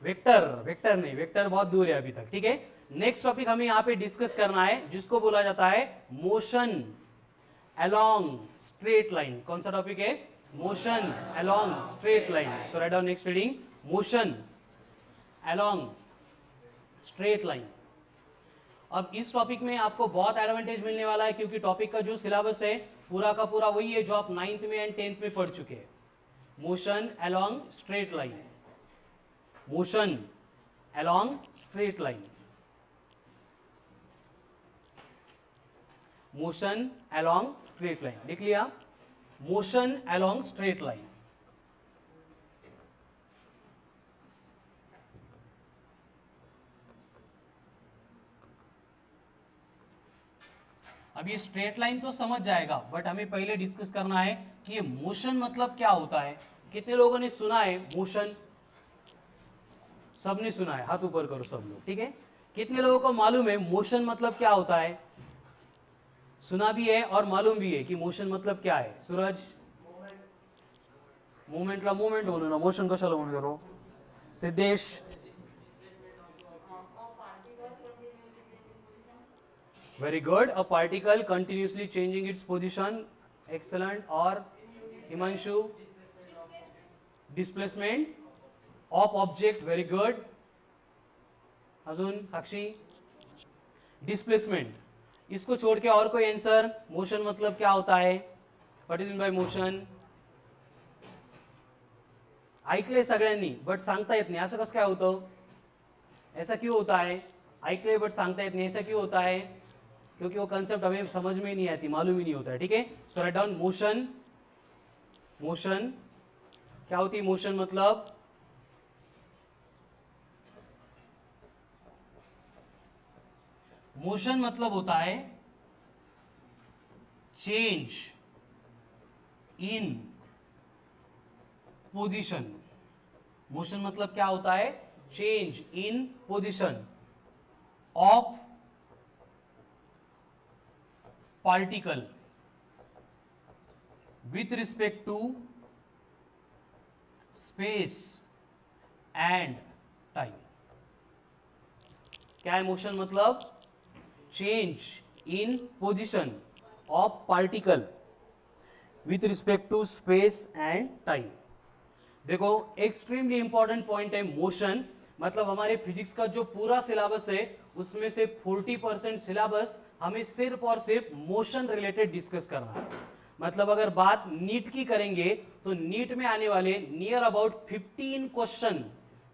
Vector, vector नहीं, vector बहुत दूर है अभी तक, ठीक है। नेक्स्ट टॉपिक हमें यहाँ पे डिस्कस करना है जिसको बोला जाता है मोशन अलोंग स्ट्रेट लाइन। कौन सा टॉपिक है? Motion along straight line. So write down next reading, motion along straight line. अब इस टॉपिक में आपको बहुत एडवांटेज मिलने वाला है क्योंकि टॉपिक का जो सिलेबस है पूरा का पूरा वही है जो आप 9th में एंड 10th में पढ़ चुके हैं। Motion along straight line, motion along straight line, motion along straight line. लिख लिया? Motion along straight line. अब ये स्ट्रेट लाइन तो समझ जाएगा बट हमें पहले डिस्कस करना है कि ये मोशन मतलब क्या होता है। कितने लोगों ने सुना है मोशन? सबने सुना है, हाथ ऊपर करो सब लोग, ठीक है। कितने लोगों को मालूम है मोशन मतलब क्या होता है? सुना भी है और मालूम भी है कि मोशन मतलब क्या है। सूरज? मूवमेंटला मूवमेंट म्हणू ना, मोशन कशाला म्हणू करो? Siddhesh? Very good, a particle continuously changing its position. Excellent. और Himanshu? Displacement of object. Very good. अजून साक्षी? डिस्प्लेसमेंट। इसको छोड़ के और कोई आंसर? मोशन मतलब क्या होता है? What is mean bye motion? ऐकलंय सगळ्यांनी बट सांगता येत नाही, असं कसं काय होतं? ऐसा क्यों होता है? ऐकलंय बट सांगता येत नहीं, ऐसा क्यों होता है? क्योंकि वो कंसेप्ट हमें समझ में नहीं आती, मालूम ही नहीं होता है, ठीक है। So write down motion. Motion क्या होती है? मोशन मतलब मोशन मतलब होता है चेंज इन पोजीशन। मोशन मतलब क्या होता है? Change in position of particle with respect to space and time. क्या है मोशन मतलब? Change in position of particle with respect to space and time. देखो एक्सट्रीमली इंपॉर्टेंट पॉइंट है मोशन। मतलब हमारे फिजिक्स का जो पूरा सिलेबस है उसमें से 40% सिलेबस हमें सिर्फ और सिर्फ मोशन रिलेटेड डिस्कस करना है। मतलब अगर बात नीट की करेंगे तो नीट में आने वाले नियर अबाउट 15 क्वेश्चन।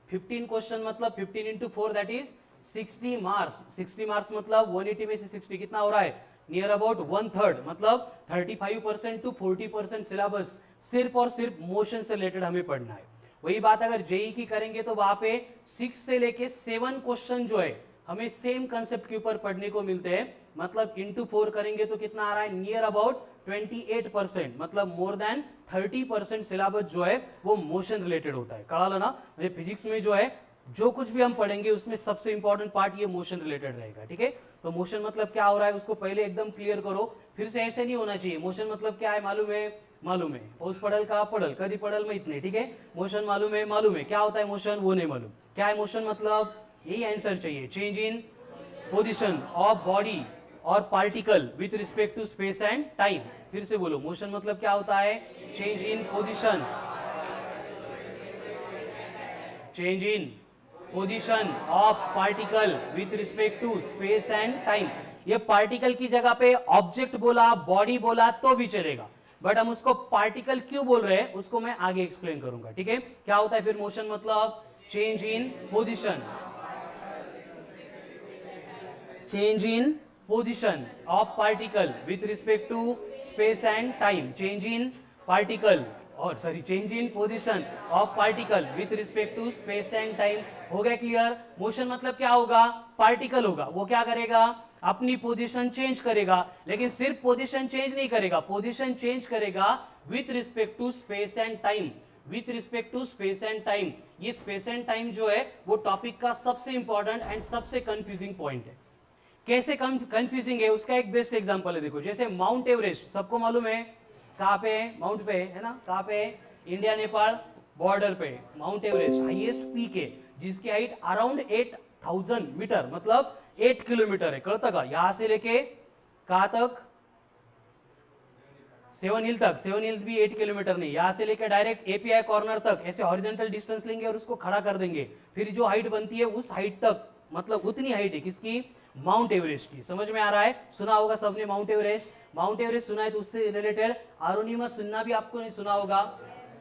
15 क्वेश्चन मतलब 15 into 4 that is 60 marks. 60 marks मतलब 180 में से 60 कितना हो रहा है? नियर अबाउट 1/3, मतलब 35% टू 40% सिलेबस सिर्फ और सिर्फ मोशन से रिलेटेड हमें पढ़ना है। वही बात अगर जेई की करेंगे तो वहां पे 6 से लेके 7 क्वेश्चन जो है हमें सेम कंसेप्ट के ऊपर पढ़ने को मिलते हैं। मतलब इंटू 4 करेंगे तो कितना आ रहा है? नियर अबाउट 28%, मतलब मोर देन 30% सिलेबस जो है वो मोशन रिलेटेड होता है। कळालं ना? म्हणजे फिजिक्स में जो है जो कुछ भी हम पढ़ेंगे उसमें सबसे इंपॉर्टेंट पार्ट ये मोशन रिलेटेड रहेगा, ठीक है। तो मोशन मतलब क्या हो रहा है उसको पहले एकदम क्लियर करो, फिर से ऐसे नहीं होना चाहिए। मोशन मतलब क्या है मालूम है? मालूम है। पाऊस पडल का? पडल। कधी पडल माहित नाही, ठीक है। मोशन मालूम है? मालूम है। क्या होता है मोशन? वो नहीं मालूम। क्या है मोशन मतलब? यही आंसर चाहिए, change in position of body और particle with respect to space and time. फिर से बोलो, मोशन मतलब क्या होता है? Change in position, change in position of particle with respect to space and time. ये पार्टिकल की जगह पे ऑब्जेक्ट बोला, बॉडी बोला तो भी चलेगा, बट हम उसको पार्टिकल क्यों बोल रहे हैं उसको मैं आगे एक्सप्लेन करूंगा, ठीक है। क्या होता है फिर मोशन मतलब? Change in position, change in position of particle with respect to space and time. Change in particle और sorry change in position of particle with respect to space and time. हो गया क्लियर? मोशन मतलब क्या होगा? Particle होगा, वो क्या करेगा? अपनी पोजीशन चेंज करेगा, लेकिन सिर्फ पोजीशन चेंज नहीं करेगा, पोजीशन चेंज करेगा with respect to space and time. With respect to space and time, ये स्पेस एंड टाइम जो है वो टॉपिक का सबसे इंपॉर्टेंट एंड सबसे कंफ्यूजिंग पॉइंट है। कैसे कंफ्यूजिंग है उसका एक बेस्ट एग्जांपल है। देखो जैसे माउंट एवरेस्ट सबको मालूम है कहाँ पे है? माउंट पे है ना? कहाँ पे है? इंडिया नेपाल बॉर्डर पे माउंट एवरेस्ट हाईएस्ट पीक है जिसकी हाइट अराउंड 8000 मीटर मतलब 8 किलोमीटर है, कळतं का? यहां से लेके कहां तक? 7 हिल तक। 7 हिल भी 8 किलोमीटर नहीं, यहां से लेकर डायरेक्ट एपीआई कॉर्नर तक ऐसे हॉरिजॉन्टल डिस्टेंस लेंगे और उसको खड़ा कर देंगे, फिर जो हाइट बनती है उस हाइट तक, मतलब उतनी हाइट है किसकी? माउंट एवरेस्ट की। समझ में आ रहा है? सुना होगा सबने माउंट एवरेस्ट। माउंट एवरेस्ट सुना है तो उससे रिलेटेड अरुणिमस सिन्हा भी आपको नहीं सुना होगा,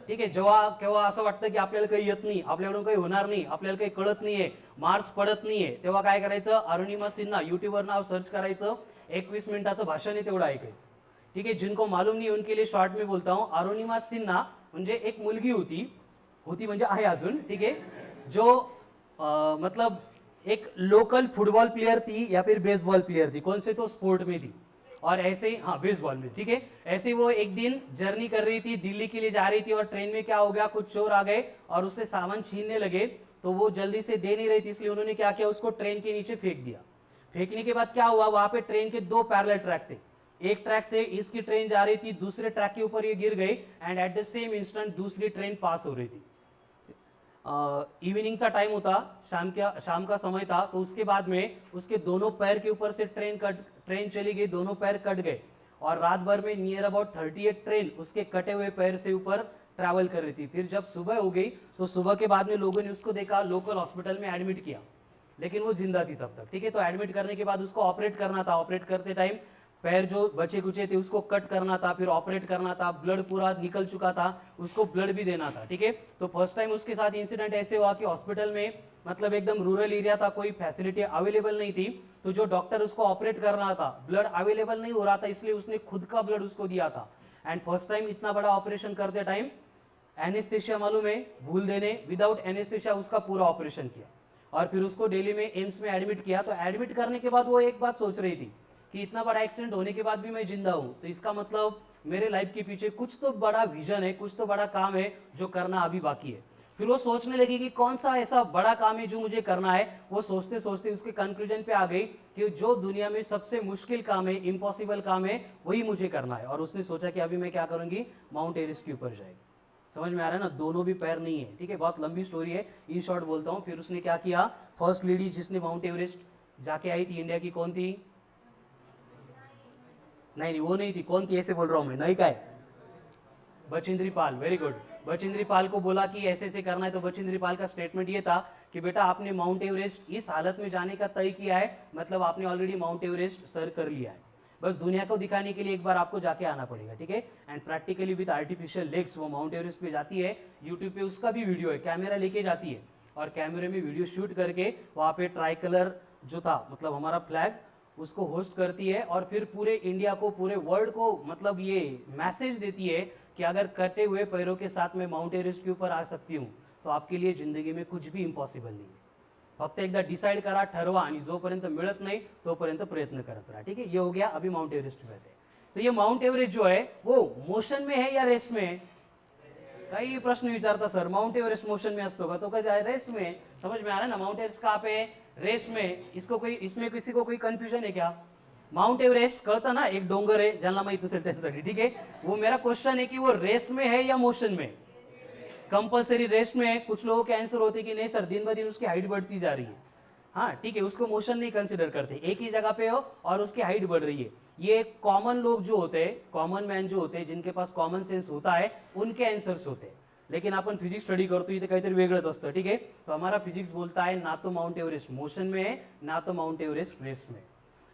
ठीक आहे? जेव्हा केव्हा असं वाटतं की आपल्याला काही येत नाही, आपल्याकडून काही होणार नाही, आपल्याला काही कळत नाहीये, मार्क्स पडत नाहीये, तेव्हा काय करायचं? अरुणिमस सिन्हा युट्यूबवर नाव सर्च करायचं, 21 मिनिटाचं भाषण आहे तेवढं ऐकायचं, ठीक है? जिनको मालूम नहीं उनके लिए शॉर्ट में बोलता हूं, अरुणिमा सिन्हा म्हणजे एक मुलगी होती, होती म्हणजे आहे अजून, ठीक है? जो मतलब एक लोकल फुटबॉल प्लेयर थी या फिर बेसबॉल प्लेयर थी, कौन से तो स्पोर्ट में थी, और ऐसे ही, हाँ बेसबॉल में, ठीक है? ऐसे ही वो एक दिन जर्नी कर रही थी, दिल्ली के लिए जा रही थी और ट्रेन में क्या हो गया, कुछ चोर आ गए और उससे सामान छीनने लगे, तो वो जल्दी से दे नहीं रही थी, इसलिए उन्होंने क्या किया, उसको ट्रेन के नीचे फेंक दिया। फेंकने के बाद क्या हुआ, वहां पे ट्रेन के 2 पैरेलल ट्रैक थे, एक ट्रैक से इसकी ट्रेन जा रही थी, दूसरे ट्रैक के ऊपर ये गिर गई and at the same instant दूसरी ट्रेन पास हो रही थी। इवनिंग सा टाइम होता, शाम का समय था, तो उसके बाद में उसके दोनों पैर के ऊपर से ट्रेन चली गई, दोनों पैर कट गए और रात भर में नियर अबाउट 38 ट्रेन उसके कटे हुए पैर से ऊपर ट्रैवल कर रही थी। फिर जब सुबह हो गई तो सुबह के बाद में लोगों ने उसको देखा, लोकल हॉस्पिटल में एडमिट किया, लेकिन वो जिंदा थी तब तक, ठीक है? तो एडमिट करने के बाद उसको ऑपरेट करना था, ऑपरेट करते टाइम पैर जो बचे कुचे थे उसको कट करना था, फिर ऑपरेट करना था, ब्लड पूरा निकल चुका था, उसको ब्लड भी देना था, ठीक है? तो फर्स्ट टाइम उसके साथ इंसिडेंट ऐसे हुआ कि हॉस्पिटल में, मतलब एकदम रूरल एरिया था, कोई फैसिलिटी अवेलेबल नहीं थी, तो जो डॉक्टर उसको ऑपरेट कर रहा था, ब्लड अवेलेबल नहीं हो रहा था, इसलिए उसने खुद का ब्लड उसको दिया था। एंड फर्स्ट टाइम इतना बड़ा ऑपरेशन करते टाइम एनेस्थेशिया मालूम है, भूल देने, विदाउट एनेस्थेशिया उसका पूरा ऑपरेशन किया और फिर उसको दिल्ली में एम्स में एडमिट किया। तो एडमिट करने के बाद वो एक बात सोच रही थी कि इतना बड़ा एक्सीडेंट होने के बाद भी मैं जिंदा हूं, तो इसका मतलब मेरे लाइफ के पीछे कुछ तो बड़ा विजन है, कुछ तो बड़ा काम है जो करना अभी बाकी है। फिर वो सोचने लगी कि कौन सा ऐसा बड़ा काम है जो मुझे करना है। वो सोचते सोचते उसके कंक्लूजन पे आ गई कि जो दुनिया में सबसे मुश्किल काम है, इम्पॉसिबल काम है, वही मुझे करना है। और उसने सोचा कि अभी मैं क्या करूंगी, माउंट एवरेस्ट के ऊपर जाएगी। समझ में आ रहा है ना? दोनों भी पैर नहीं है, ठीक है? बहुत लंबी स्टोरी है, इन शॉर्ट बोलता हूँ। फिर उसने क्या किया, फर्स्ट लेडी जिसने माउंट एवरेस्ट जाके आई थी इंडिया की, कौन थी? नहीं वो नहीं थी, कौन थी ऐसे बोल रहा हूं मैं, नहीं का है, बचिंद्री पाल, वेरी गुड। बचिंद्री पाल को बोला कि ऐसे ऐसे करना है, तो बचिंद्री पाल का स्टेटमेंट ये था कि बेटा आपने माउंट एवरेस्ट इस हालत में जाने का तय किया है, मतलब आपने ऑलरेडी माउंट एवरेस्ट सर कर लिया है, बस दुनिया को दिखाने के लिए एक बार आपको जाके आना पड़ेगा, ठीक है? And practically with artificial legs वो माउंट एवरेस्ट पे जाती है। यूट्यूब पे उसका भी वीडियो है, कैमरा लेके जाती है और कैमरे में वीडियो शूट करके वहाँ पे ट्राई कलर जो था, मतलब हमारा फ्लैग, उसको होस्ट करती है और फिर पूरे इंडिया को, पूरे वर्ल्ड को, मतलब ये मैसेज देती है कि अगर कटे हुए पैरों के साथ मैं माउंट एवरेस्ट के ऊपर आ सकती हूँ तो आपके लिए जिंदगी में कुछ भी इम्पॉसिबल नाही आहे। फक्त एकदा डिसाइड करा, ठरवा आणि जोपर्यंत मिळत नाही तोपर्यंत प्रयत्न करत रहा, ठीक है? ये हो गया, अभी माउंट एवरेस्ट पे थे। तो ये माउंट एवरेस्ट जो है वो मोशन में है या रेस्ट में है? कई प्रश्न विचारता सर, माउंट एवरेस्ट मोशन में असतो का, तो कधी रेस्ट में? समझ में आ रहा है ना? माउंट एवरेस्ट कहाँ पे है? रेस्ट में। इसको कोई, इसमें किसी को कोई कंफ्यूजन है क्या? माउंट एवरेस्ट कळतं ना, एक डोंगर है, ज्यांना माहित नसेल त्यांच्यासाठी, ठीक है? वो मेरा क्वेश्चन है कि वो रेस्ट में है या मोशन में? कंपल्सरी रेस्ट में है। कुछ लोगों के आंसर होते कि नहीं सर, दिन ब दिन उसकी हाइट बढ़ती जा रही है। हाँ ठीक है, उसको मोशन नहीं कंसिडर करते, एक ही जगह पे हो और उसकी हाइट बढ़ रही है। ये कॉमन लोग जो होते हैं, कॉमन मैन जो होते हैं, जिनके पास कॉमन सेंस होता है, उनके आंसर्स होते हैं। लेकिन अपन फिजिक्स स्टडी करतो इथे काहीतरी वेगळंच असतं, ठीक है? तो हमारा फिजिक्स बोलता है ना तो माउंट एवरेस्ट मोशन में है, ना तो माउंट एवरेस्ट रेस्ट में।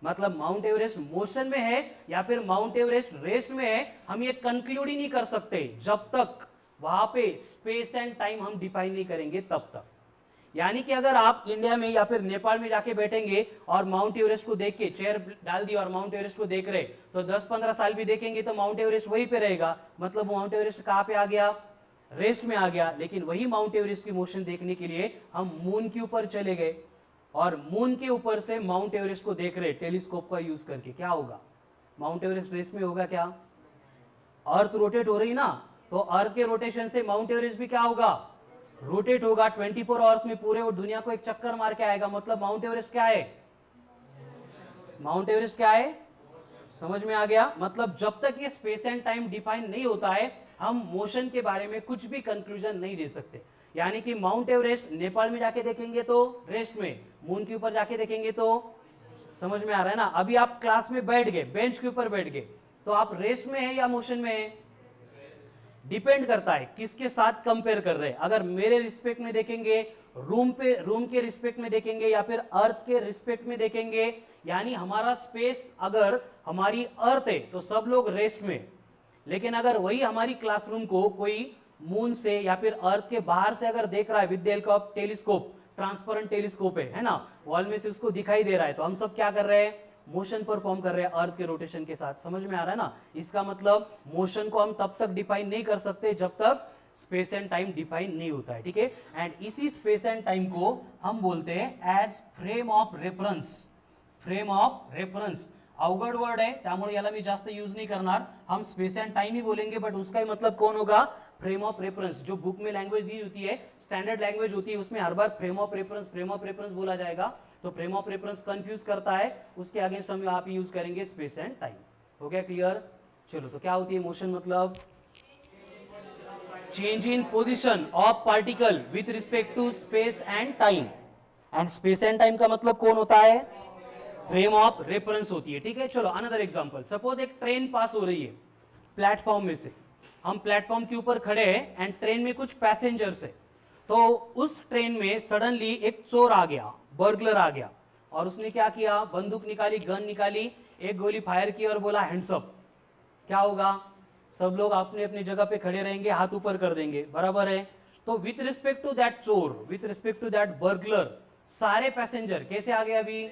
मतलब माउंट एवरेस्ट मोशन में है या फिर माउंट एवरेस्ट रेस्ट में है, हम ये कंक्लूड ही नहीं कर सकते जब तक वहां पे स्पेस एंड टाइम हम डिफाइन नहीं करेंगे, तब तक। यानी कि अगर आप इंडिया में या फिर नेपाल में जाके बैठेंगे और माउंट एवरेस्ट को देख के, चेयर डाल दी और माउंट एवरेस्ट को देख रहे, तो 10-15 साल भी देखेंगे तो माउंट एवरेस्ट वहीं पे रहेगा। मतलब माउंट एवरेस्ट कहां पे आ गया? रेस्ट में आ गया। लेकिन वही माउंट एवरेस्ट की मोशन देखने के लिए हम मून के ऊपर चले गए और मून के ऊपर से माउंट एवरेस्ट को देख रहे टेलीस्कोप का यूज करके, क्या होगा? माउंट एवरेस्ट रेस्ट में होगा क्या? अर्थ रोटेट हो रही ना, तो अर्थ के रोटेशन से माउंट एवरेस्ट भी क्या होगा? रोटेट होगा। 24 आवर्स में पूरे वो दुनिया को एक चक्कर मार के आएगा। मतलब माउंट एवरेस्ट क्या है? माउंट एवरेस्ट क्या है? समझ में आ गया? मतलब जब तक ये स्पेस एंड टाइम डिफाइन नहीं होता है हम मोशन के बारे में कुछ भी कंक्लूजन नहीं दे सकते। यानी कि माउंट एवरेस्ट नेपाल में जाके देखेंगे तो रेस्ट में, मून के ऊपर जाके देखेंगे तो, समझ में आ रहा है ना। अभी आप क्लास में बैठ गए, बेंच के ऊपर बैठ गए, तो आप रेस्ट में है या मोशन में है, डिपेंड करता है किसके साथ कंपेयर कर रहे हैं। अगर मेरे रिस्पेक्ट में देखेंगे, रूम के रिस्पेक्ट में देखेंगे, या फिर अर्थ के रिस्पेक्ट में देखेंगे, यानी हमारा स्पेस अगर हमारी अर्थ है तो सब लोग रेस्ट में। लेकिन अगर वही हमारी क्लासरूम को कोई मून से या फिर अर्थ के बाहर से अगर देख रहा है with the help of telescope, transparent telescope है ना, वॉल में से उसको दिखाई दे रहा है, तो हम सब क्या कर रहे हैं, मोशन परफॉर्म कर रहे हैं अर्थ के रोटेशन के साथ। समझ में आ रहा है ना। इसका मतलब मोशन को हम तब तक डिफाइन नहीं कर सकते जब तक स्पेस एंड टाइम डिफाइन नहीं होता है, ठीक है। एंड इसी स्पेस एंड टाइम को हम बोलते हैं as frame of reference. Frame of reference अवघड वर्ड है, त्यामुळे याला मी जास्त यूज नहीं करणार, हम स्पेस एंड टाइम ही बोलेंगे, बट उसका ही मतलब कौन होगा, फ्रेम ऑफ रेफरेंस। जो बुक में लैंग्वेज दी होती है, स्टैंडर्ड लैंग्वेज होती है, उसमें हर बार फ्रेम ऑफ रेफरेंस बोला जाएगा, तो फ्रेम ऑफ रेफरेंस कंफ्यूज करता है, उसके अगेंस्ट हम यहाँ पे यूज करेंगे स्पेस एंड टाइम। हो गया क्लियर। चलो, तो क्या होती है मोशन, मतलब change in position of particle with respect to space and time. And space and time का मतलब कौन होता है, फ्रेम ऑफ रेफरेंस होती है, ठीक है। चलो अनदर एग्जांपल, सपोज एक ट्रेन पास हो रही है प्लेटफॉर्म में से, हम प्लेटफॉर्म के ऊपर खड़े हैं एंड ट्रेन में कुछ पैसेंजर्स है, तो उस ट्रेन में सडनली एक चोर आ गया, बर्गलर आ गया, और उसने क्या किया, बंदूक निकाली, गन निकाली, एक गोली फायर की और बोला हैंड्स अप। क्या होगा, सब लोग अपने अपनी जगह पे खड़े रहेंगे, हाथ ऊपर कर देंगे, बराबर है। तो विथ रिस्पेक्ट टू दैट चोर, with respect to that burglar, सारे पैसेंजर कैसे आ गए, अभी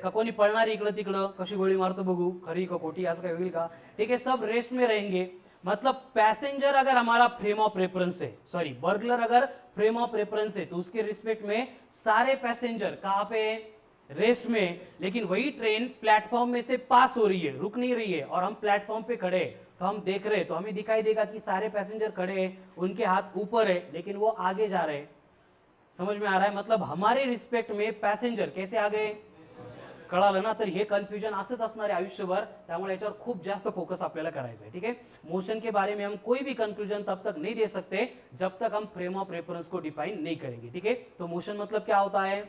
का कोणी पळणार इकडं तिकडं, कशी गोळी मारतो बघू, खरी का खोटी, असं काय होईल का, ठीक है, सब रेस्ट में रहेंगे। मतलब पैसेंजर अगर हमारा फ्रेम ऑफ रेफरेंस है, सॉरी बर्गलर अगर फ्रेम ऑफ रेफरेंस है, तो उसके रिस्पेक्ट में सारे पैसेंजर कहां पे, रेस्ट में। लेकिन वही ट्रेन प्लेटफॉर्म में से पास हो रही है, रुक नहीं रही है, और हम प्लेटफॉर्म पे खड़े हैं, तो हम देख रहे हैं, तो हमें दिखाई देगा कि सारे पैसेंजर खड़े हैं, उनके हाथ ऊपर है, लेकिन वो आगे जा रहे हैं। समझ में आ रहा है, मतलब हमारे रिस्पेक्ट में पैसेंजर कैसे आ गए, कळालं ना। तर हे कन्फ्युजन असंच असणार आहे आयुष्यभर, त्यामुळे याच्यावर खूप जास्त फोकस आपल्याला करायचा है, ठीक है। मोशन के बारे में हम कोई भी कंक्लूजन तब तक नहीं दे सकते जब तक हम फ्रेम ऑफ रेफरेंस को डिफाइन नहीं करेंगे, ठीक है। तो मोशन मतलब क्या होता है,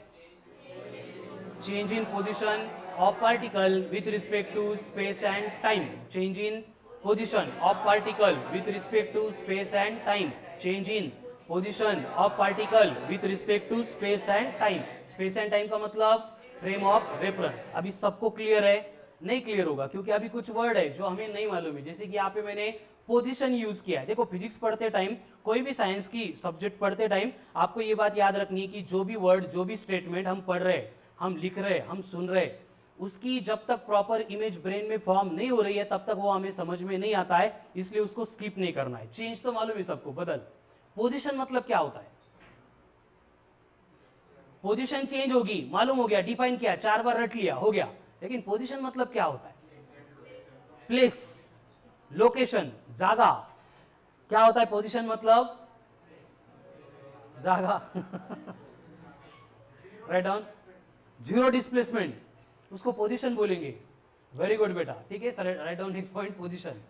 change in position of particle with respect to space and time, change in position of particle with respect to space and time, change in position of particle with respect to space and time. Space and time का मतलब frame of reference. अभी सबको clear है, नहीं clear होगा क्योंकि अभी कुछ वर्ड है जो हमें नहीं मालूम है, जैसे कि यहाँ पे मैंने पोजीशन यूज किया है। देखो फिजिक्स पढ़ते टाइम, कोई भी साइंस की सब्जेक्ट पढ़ते टाइम आपको ये बात याद रखनी है कि जो भी वर्ड, जो भी स्टेटमेंट हम पढ़ रहे हैं, हम लिख रहे हैं, हम सुन रहे हैं, उसकी जब तक प्रॉपर इमेज ब्रेन में फॉर्म नहीं हो रही है तब तक वो हमें समझ में नहीं आता है, इसलिए उसको स्किप नहीं करना है। चेंज तो मालूम है सबको, बदल। पोजीशन मतलब क्या होता है, पोजीशन चेंज होगी, मालूम हो गया, डिफाइन किया, 4 बार रट लिया, हो गया। लेकिन पोजीशन मतलब क्या होता है, प्लेस, लोकेशन, जागा। क्या होता है पोजीशन मतलब, जागा। राइट डाउन, जीरो डिस्प्लेसमेंट, उसको पोजीशन बोलेंगे। वेरी गुड बेटा, ठीक है sir, right down next point, position.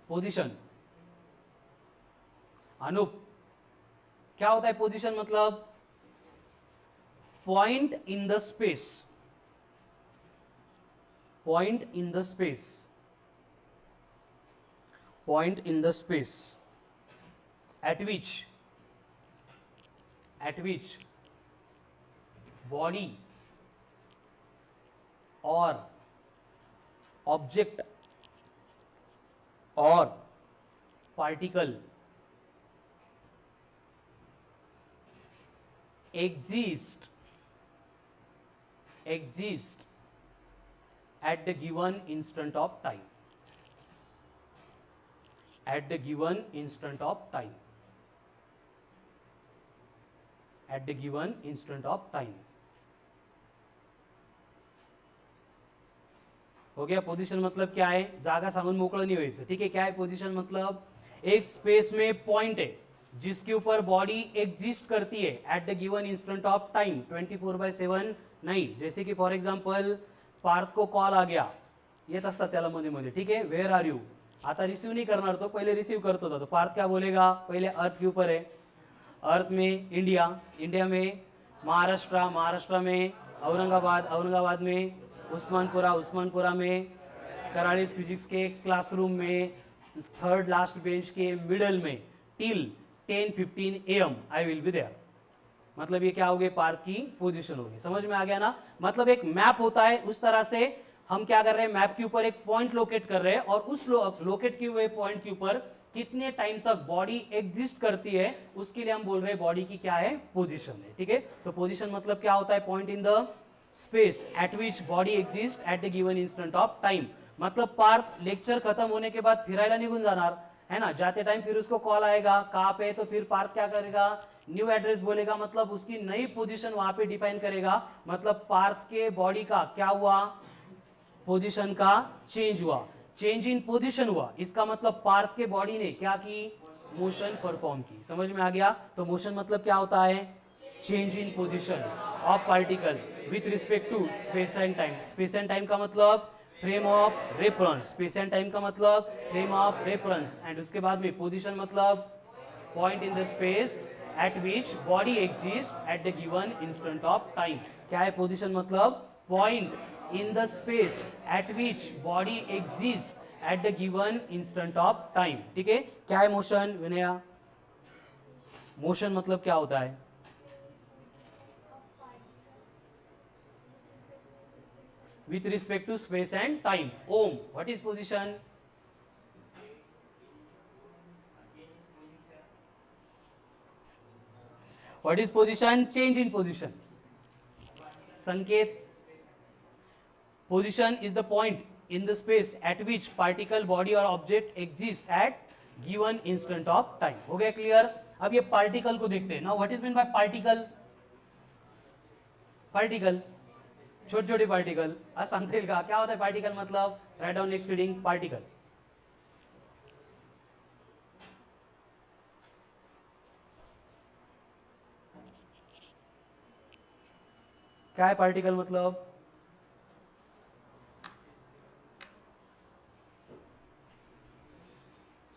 Position, Anoop क्या होता है पोजीशन मतलब, point in the space, point in the space, point in the space at which body or object or particle exist at the given instant of time, at the given instant of time, at the given instant of time। हो गया। Position मतलब क्या है, जागा सांगून मोकळं नहीं व्हायचं, ठीक है। क्या है पोजीशन मतलब, एक स्पेस में पॉइंट है जिसके ऊपर बॉडी एग्जिस्ट करती है eight the given instant of time, 24/7 नहीं। जैसे कि फॉर एग्जांपल पार्थ को कॉल आ गया, येत असतात त्याला मध्ये मध्ये, ठीक है. वेयर आर यू, आता रिसीव नहीं करना तो पहले रिसीव करता था. तो पार्थ क्या बोलेगा, पहले अर्थ के ऊपर है, अर्थ में इंडिया, इंडिया में महाराष्ट्र, महाराष्ट्र में औरंगाबाद, औरंगाबाद में उस्मानपुरा, उस्मानपुरा में कराड़ी फिजिक्स के क्लासरूम में थर्ड लास्ट बेंच के मिडल में till 10:15 AM I will be there. मतलब ये क्या हो गई, पार्थ की पोजीशन होगी. समझ में आ गया ना. मतलब एक मैप होता है, उस तरह से हम क्या कर रहे हैं, मैप के ऊपर एक पॉइंट लोकेट कर रहे हैं और उस लोकेट किए हुए पॉइंट के ऊपर कितने टाइम तक बॉडी एग्जिस्ट करती है, उसके लिए हम बोल रहे हैं बॉडी की क्या है, पोजीशन है. ठीक है. तो पोजीशन मतलब क्या होता है, point in the space at which body exist at the given instant of time. मतलब पार्थ लेक्चर खत्म होने के बाद फिरायला निघून जाणार है ना, जाते टाइम फिर उसको कॉल आएगा कहाँ पे, तो फिर पार्थ क्या करेगा, न्यू एड्रेस बोलेगा, मतलब उसकी नई पोजीशन वहां पे डिफाइन करेगा. मतलब पार्थ के बॉडी का क्या हुआ, पोजीशन का चेंज हुआ, चेंज इन पोजीशन हुआ. इसका मतलब पार्थ के बॉडी ने क्या की, मोशन परफॉर्म की. समझ में आ गया. तो मोशन मतलब क्या होता है, change in position of particle with respect to space and time. Space and time का मतलब frame of reference, space and time का मतलब फ्रेम ऑफ रेफरेंस, एंड उसके बाद में पोजीशन मतलब point in the space at which body exist at the given instant of time. क्या है पोजीशन मतलब, point in the space at which body exist at the given instant of time. ठीक है. क्या है मोशन, विनया, मोशन मतलब क्या होता है, with respect to space and time. Om, what is position? What is position? Change in position. Sanket, position is the point in the space at which particle, body or object exists at given instant of time. हो गया clear. अब ये particle को देखते हैं. Now what is mean bye particle, particle छोटे छोटे particle. आज सांगता येईल का क्या होता है पार्टिकल, मतलब write down next reading, particle. क्या है पार्टिकल मतलब,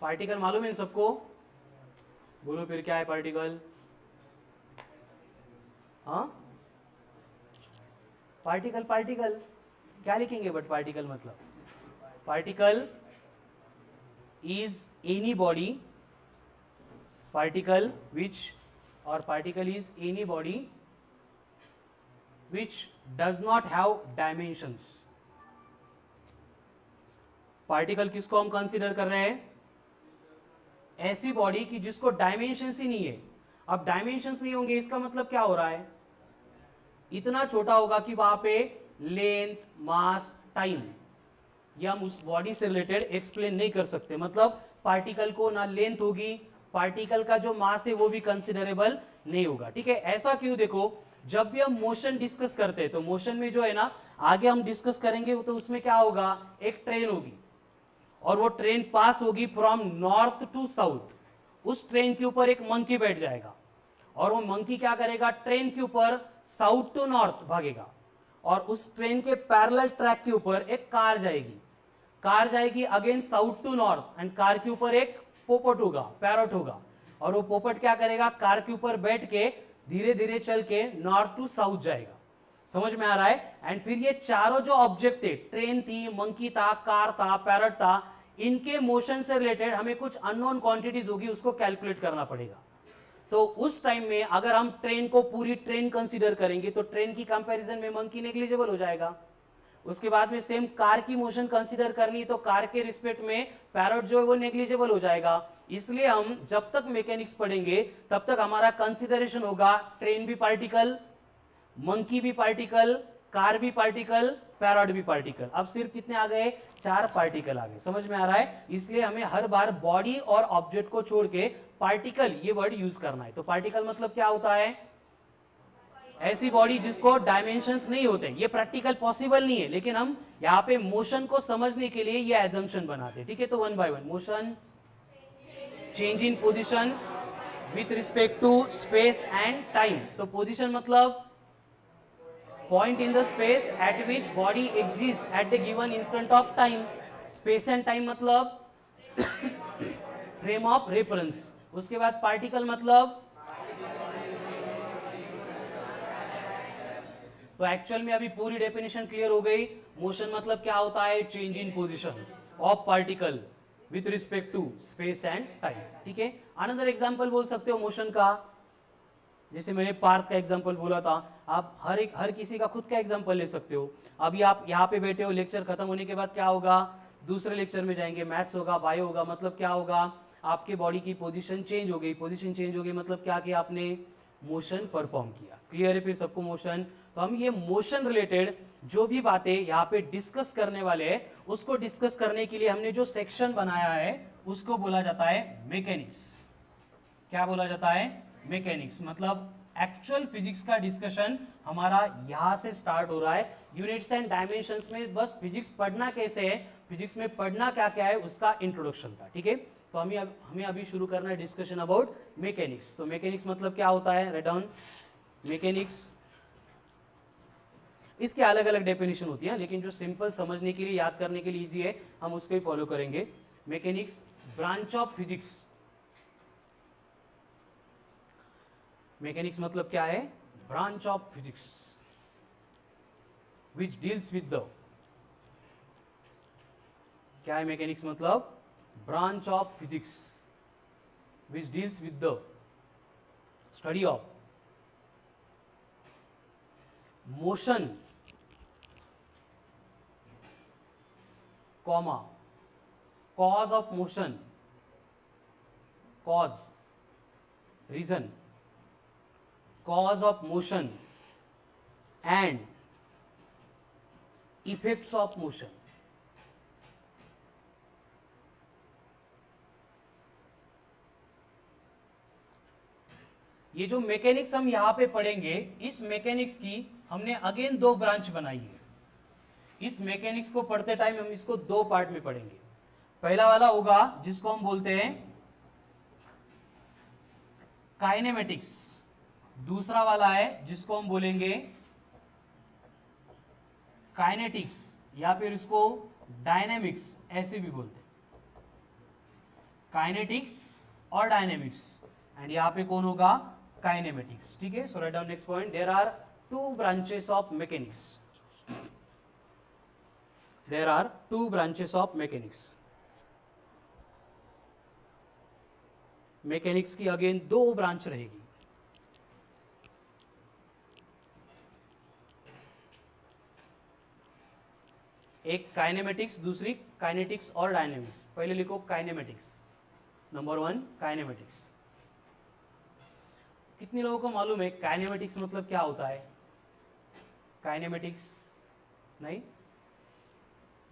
पार्टिकल मालूम है इन सबको, बोलो फिर क्या है पार्टिकल. हाँ, पार्टिकल, पार्टिकल क्या लिखेंगे, बट पार्टिकल मतलब, particle is any body, particle which, और particle is any body which does not have dimensions. Particle किसको हम कंसीडर कर रहे हैं, ऐसी बॉडी की जिसको डायमेंशंस ही नहीं है. अब डायमेंशंस नहीं होंगे इसका मतलब क्या हो रहा है, इतना छोटा होगा कि वहां पे लेंथ, मास, टाइम, ये हम उस बॉडी से रिलेटेड एक्सप्लेन नहीं कर सकते. मतलब पार्टिकल को ना लेंथ होगी, पार्टिकल का जो मास है वो भी कंसिडरेबल नहीं होगा. ठीक है. ऐसा क्यों, देखो जब भी हम मोशन डिस्कस करते हैं तो मोशन में जो है ना, आगे हम डिस्कस करेंगे तो उसमें क्या होगा, एक ट्रेन होगी और वो ट्रेन पास होगी फ्रॉम नॉर्थ टू साउथ. उस ट्रेन के ऊपर एक मंकी बैठ जाएगा और वो मंकी क्या करेगा, ट्रेन के ऊपर साउथ टू नॉर्थ भागेगा और उस ट्रेन के पैरेलल ट्रैक के ऊपर एक कार जाएगी, कार जाएगी again south to north, and car के ऊपर एक पोपट होगा, पैरट होगा, और वो पोपट क्या करेगा, कार के ऊपर बैठ के धीरे धीरे चल के नॉर्थ टू साउथ जाएगा. समझ में आ रहा है. एंड फिर ये चारों जो ऑब्जेक्ट थे, ट्रेन थी, मंकी था, कार था, पैरट था, इनके मोशन से रिलेटेड हमें कुछ अननोन क्वांटिटीज होगी, उसको कैलकुलेट करना पड़ेगा. तो उस टाइम में अगर हम ट्रेन को पूरी ट्रेन कंसीडर करेंगे तो ट्रेन की कंपैरिजन में मंकी नेग्लिजिबल हो जाएगा. उसके बाद में सेम कार की मोशन कंसीडर करनी तो कार के रिस्पेक्ट में पैरट जो है वो नेग्लिजिबल हो जाएगा. इसलिए हम जब तक मैकेनिक्स पढ़ेंगे तब तक हमारा कंसीडरेशन होगा ट्रेन भी पार्टिकल, मंकी भी पार्टिकल, कार भी पार्टिकल, पैरट भी पार्टिकल. अब सिर्फ कितने आ गए, 4 पार्टिकल आ गए. समझ में आ रहा है. इसलिए हमें हर बार बॉडी और ऑब्जेक्ट को छोड़ के पार्टिकल ये वर्ड यूज करना है. तो पार्टिकल मतलब क्या होता है, ऐसी बॉडी जिसको डायमेंशंस नहीं होते. ये प्रैक्टिकल पॉसिबल नहीं है, लेकिन हम यहाँ पे मोशन को समझने के लिए ये एजम्पशन बनाते हैं. ठीक है. तो one by one, motion, change in position with respect to space and time. तो पोजिशन मतलब point in the space at which body exist at the given instant of time. Space and time मतलब frame of reference. उसके बाद particle मतलब, तो actual में अभी पूरी डेफिनेशन क्लियर हो गई. मोशन मतलब क्या होता है? Change in position of particle with respect to space and time. ठीक है. अनदर एग्जांपल बोल सकते हो मोशन का, जैसे मैंने पार्क का एग्जांपल बोला था. आप हर किसी का खुद का एग्जांपल ले सकते हो. अभी आप यहाँ पे बैठे हो, लेक्चर खत्म होने के बाद क्या होगा? दूसरे लेक्चर में जाएंगे, मैथ्स होगा, बायो होगा. मतलब क्या होगा? आपके बॉडी की पोजीशन चेंज हो गई. पोजीशन चेंज हो गई मतलब क्या किया आपने? मोशन परफॉर्म किया. क्लियर है फिर सबको मोशन? तो हम ये मोशन रिलेटेड जो भी बातें यहाँ पे डिस्कस करने वाले हैं, उसको डिस्कस करने के लिए हमने जो सेक्शन बनाया है उसको बोला जाता है मैकेनिक्स. क्या बोला जाता है? मैकेनिक्स. मतलब एक्चुअल फिजिक्स का डिस्कशन हमारा यहाँ से स्टार्ट हो रहा है. यूनिट्स एंड डायमेंशंस में बस फिजिक्स पढ़ना कैसे है, फिजिक्स में पढ़ना क्या क्या है, उसका इंट्रोडक्शन था. ठीक है. तो हमें अभी शुरू करना है डिस्कशन अबाउट मैकेनिक्स. तो मैकेनिक्स मतलब क्या होता है? Write down. मैकेनिक्स, इसके अलग अलग डेफिनेशन होती है, लेकिन जो सिंपल समझने के लिए, याद करने के लिए इजी है, हम उसको ही फॉलो करेंगे. Mechanics branch of physics. Mechanics मतलब क्या है? Branch of physics which deals with the, क्या है मैकेनिक्स मतलब? Branch of physics which deals with the study of motion, comma cause of motion, cause reason, cause of motion and effects of motion. ये जो mechanics हम यहां पे पढ़ेंगे, इस मैकेनिक्स की हमने अगेन दो ब्रांच बनाई है. इस मैकेनिक्स को पढ़ते टाइम हम इसको दो पार्ट में पढ़ेंगे. पहला वाला होगा जिसको हम बोलते हैं काइनेमेटिक्स. दूसरा वाला है जिसको हम बोलेंगे काइनेटिक्स, या फिर इसको डायनेमिक्स ऐसे भी बोलते हैं. काइनेटिक्स और डायनेमिक्स. एंड यहां पे कौन होगा? काइनेमेटिक्स. ठीक है. So write down next point. There are two branches of mechanics. There are two branches of mechanics. Mechanics की अगेन दो ब्रांच रहेगी. एक काइनेमेटिक्स, दूसरी काइनेटिक्स और डायनेमिक्स. पहले लिखो काइनेमेटिक्स. Number 1 kinematics. कितने लोगों को मालूम है काइनेमेटिक्स मतलब क्या होता है? काइनेमेटिक्स नहीं?